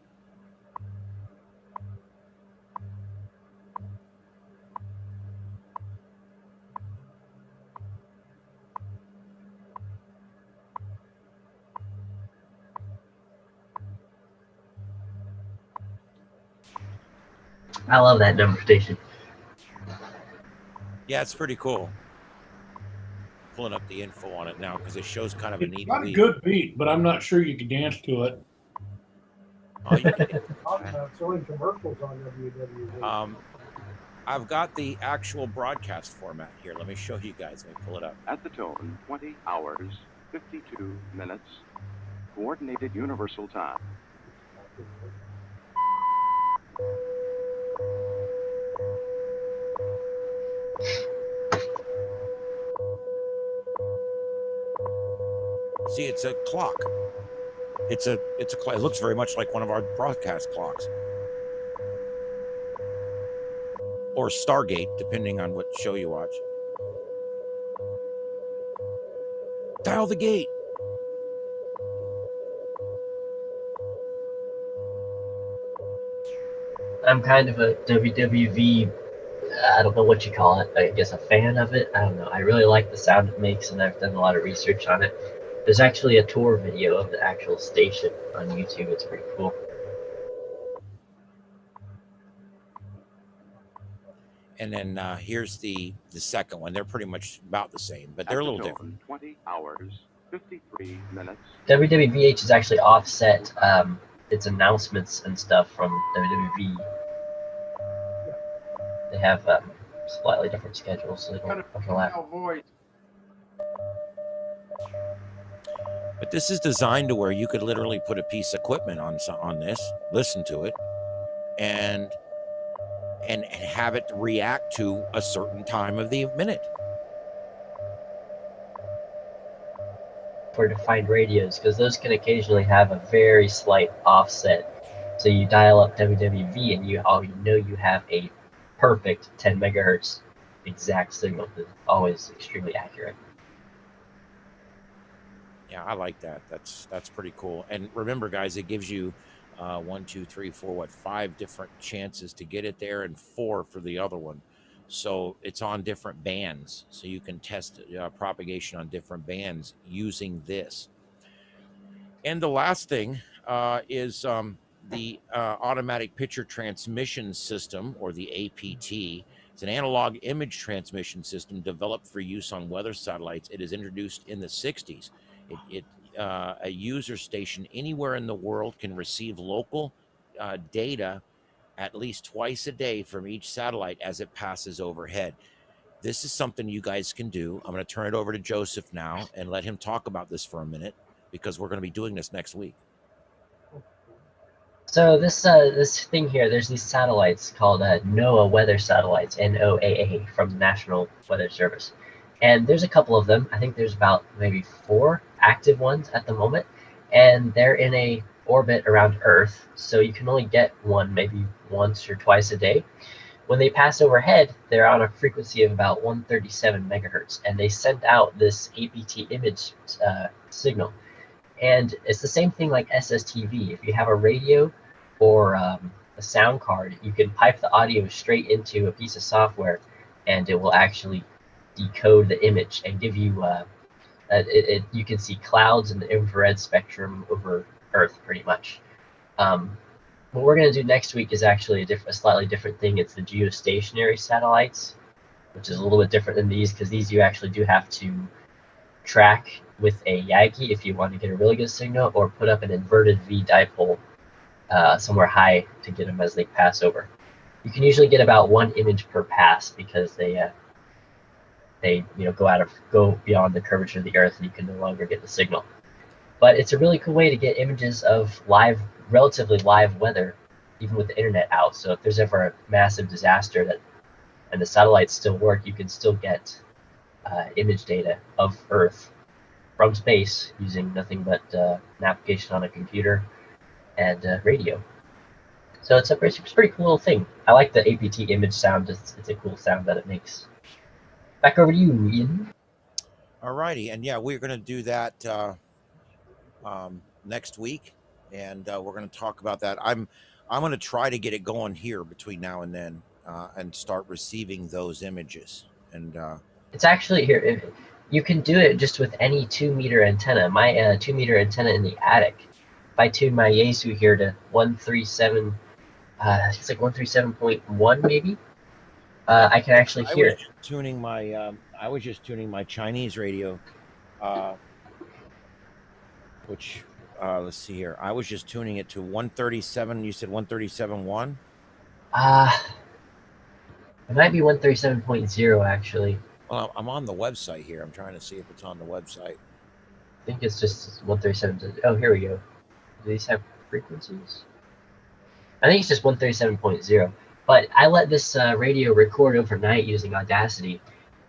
I love that number station. Yeah, it's pretty cool. Pulling up the info on it now because it shows kind of a neat It's got a beat. good beat, but I'm not sure you can dance to it. Oh, you can- So in commercials on WWV. I've got the actual broadcast format here. Let me show you guys. Let me pull it up. At the tone, 20 hours, 52 minutes, coordinated universal time. See, it's a clock. It's a clock. It looks very much like one of our broadcast clocks. Or Stargate, depending on what show you watch. Dial the gate. I'm kind of a WWV, I don't know what you call it, I guess a fan of it. I don't know. I really like the sound it makes, and I've done a lot of research on it. There's actually a tour video of the actual station on YouTube. It's pretty cool. And then here's the second one. They're pretty much about the same, but they're a little different. 20 hours, 53 minutes. WWVH is actually offset its announcements and stuff from WWV. They have slightly different schedules, so they don't overlap. But this is designed to where you could literally put a piece of equipment on this, listen to it, and have it react to a certain time of the minute. For defined radios, because those can occasionally have a very slight offset. So you dial up WWV and you know you have a perfect 10 megahertz exact signal. That's always extremely accurate. Yeah, I like that. That's pretty cool. And remember, guys, it gives you 1, 2, 3, 4, 5 different chances to get it there, and 4 for the other one. So it's on different bands, so you can test propagation on different bands using this. And the last thing is the automatic picture transmission system, or the APT. It's an analog image transmission system developed for use on weather satellites. It is introduced in the 60s. A user station anywhere in the world can receive local data at least twice a day from each satellite as it passes overhead. This is something you guys can do. I'm going to turn it over to Joseph now and let him talk about this for a minute, because we're going to be doing this next week. So this thing here, there's these satellites called NOAA weather satellites, NOAA, from the National Weather Service. And there's a couple of them. I think there's about maybe 4 active ones at the moment. And they're in a orbit around Earth, so you can only get one maybe once or twice a day. When they pass overhead, they're on a frequency of about 137 megahertz, and they send out this APT image signal. And it's the same thing like SSTV. If you have a radio or a sound card, you can pipe the audio straight into a piece of software, and it will actually decode the image and give you you can see clouds in the infrared spectrum over Earth pretty much. What we're going to do next week is actually a slightly different thing. It's the geostationary satellites, which is a little bit different than these, because these you actually do have to track with a Yagi if you want to get a really good signal, or put up an inverted V dipole somewhere high to get them as they pass over. You can usually get about 1 image per pass, because they go beyond the curvature of the Earth, and you can no longer get the signal. But it's a really cool way to get images of relatively live weather, even with the internet out. So if there's ever a massive disaster and the satellites still work, you can still get image data of Earth from space using nothing but an application on a computer and radio. So it's a pretty cool little thing. I like the APT image sound. It's a cool sound that it makes. Back over to you, Ian. All righty, and yeah, we're going to do that next week, and we're going to talk about that. I'm going to try to get it going here between now and then, and start receiving those images. And it's actually here. You can do it just with any 2-meter antenna. My 2-meter antenna in the attic. If I tune my Yaesu here to 137, it's like 137.1 maybe. I can actually hear it. I was just tuning my Chinese radio, which let's see here. I was just tuning it to 137. You said 137.1. It might be 137.0 actually. Well, I'm on the website here. I'm trying to see if it's on the website. I think it's just 137. Oh, here we go. Do these have frequencies? I think it's just 137.0. But I let this radio record overnight using Audacity,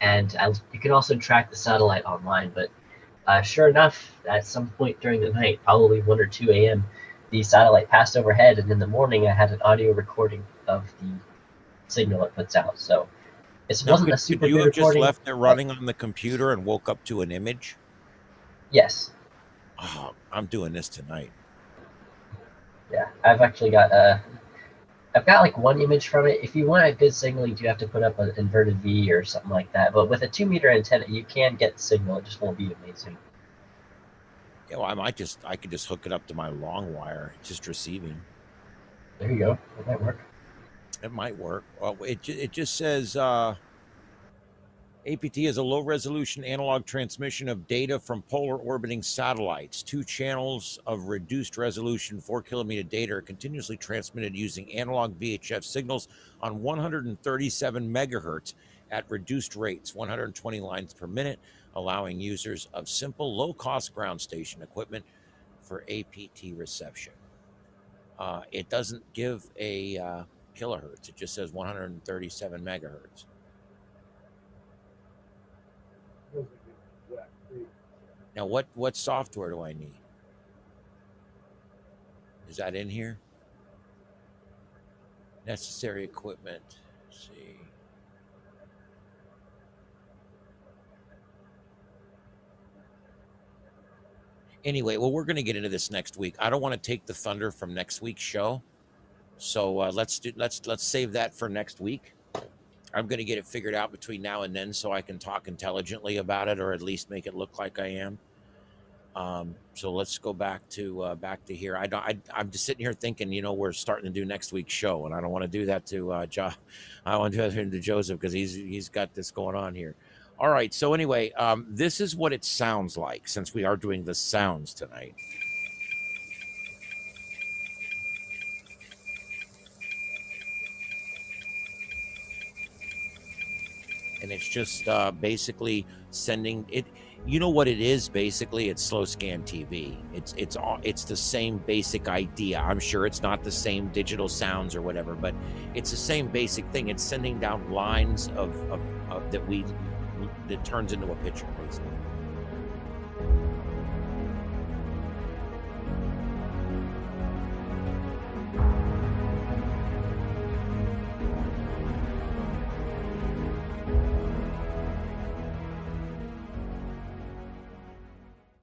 and you can also track the satellite online. But sure enough, at some point during the night, probably 1 or 2 a.m., the satellite passed overhead, and in the morning I had an audio recording of the signal it puts out. So it wasn't a super good recording. Could you have just left it running on the computer and woke up to an image? Yes. Oh, I'm doing this tonight. Yeah, I've actually got I've got like 1 image from it. If you want a good signal, you do have to put up an inverted V or something like that. But with a 2-meter antenna, you can get the signal. It just won't be amazing. Yeah, well, I could just hook it up to my long wire, just receiving. There you go. That might work. It might work. Well, it just says APT is a low-resolution analog transmission of data from polar orbiting satellites. 2 channels of reduced resolution 4-kilometer data are continuously transmitted using analog VHF signals on 137 megahertz at reduced rates, 120 lines per minute, allowing users of simple, low-cost ground station equipment for APT reception. It doesn't give a kilohertz. It just says 137 megahertz. Now, what software do I need? Is that in here? Necessary equipment. Let's see. Anyway, well, we're going to get into this next week. I don't want to take the thunder from next week's show, so let's save that for next week. I'm going to get it figured out between now and then, so I can talk intelligently about it, or at least make it look like I am. So let's go back to here. I'm just sitting here thinking, you know, we're starting to do next week's show, and I don't want to do that to Joe. I want to do that to Joseph because he's got this going on here. All right. So anyway, this is what it sounds like since we are doing the sounds tonight. And it's just basically sending it. You know what it is? Basically, it's slow scan TV. It's the same basic idea. I'm sure it's not the same digital sounds or whatever, but it's the same basic thing. It's sending down lines of that turns into a picture, basically.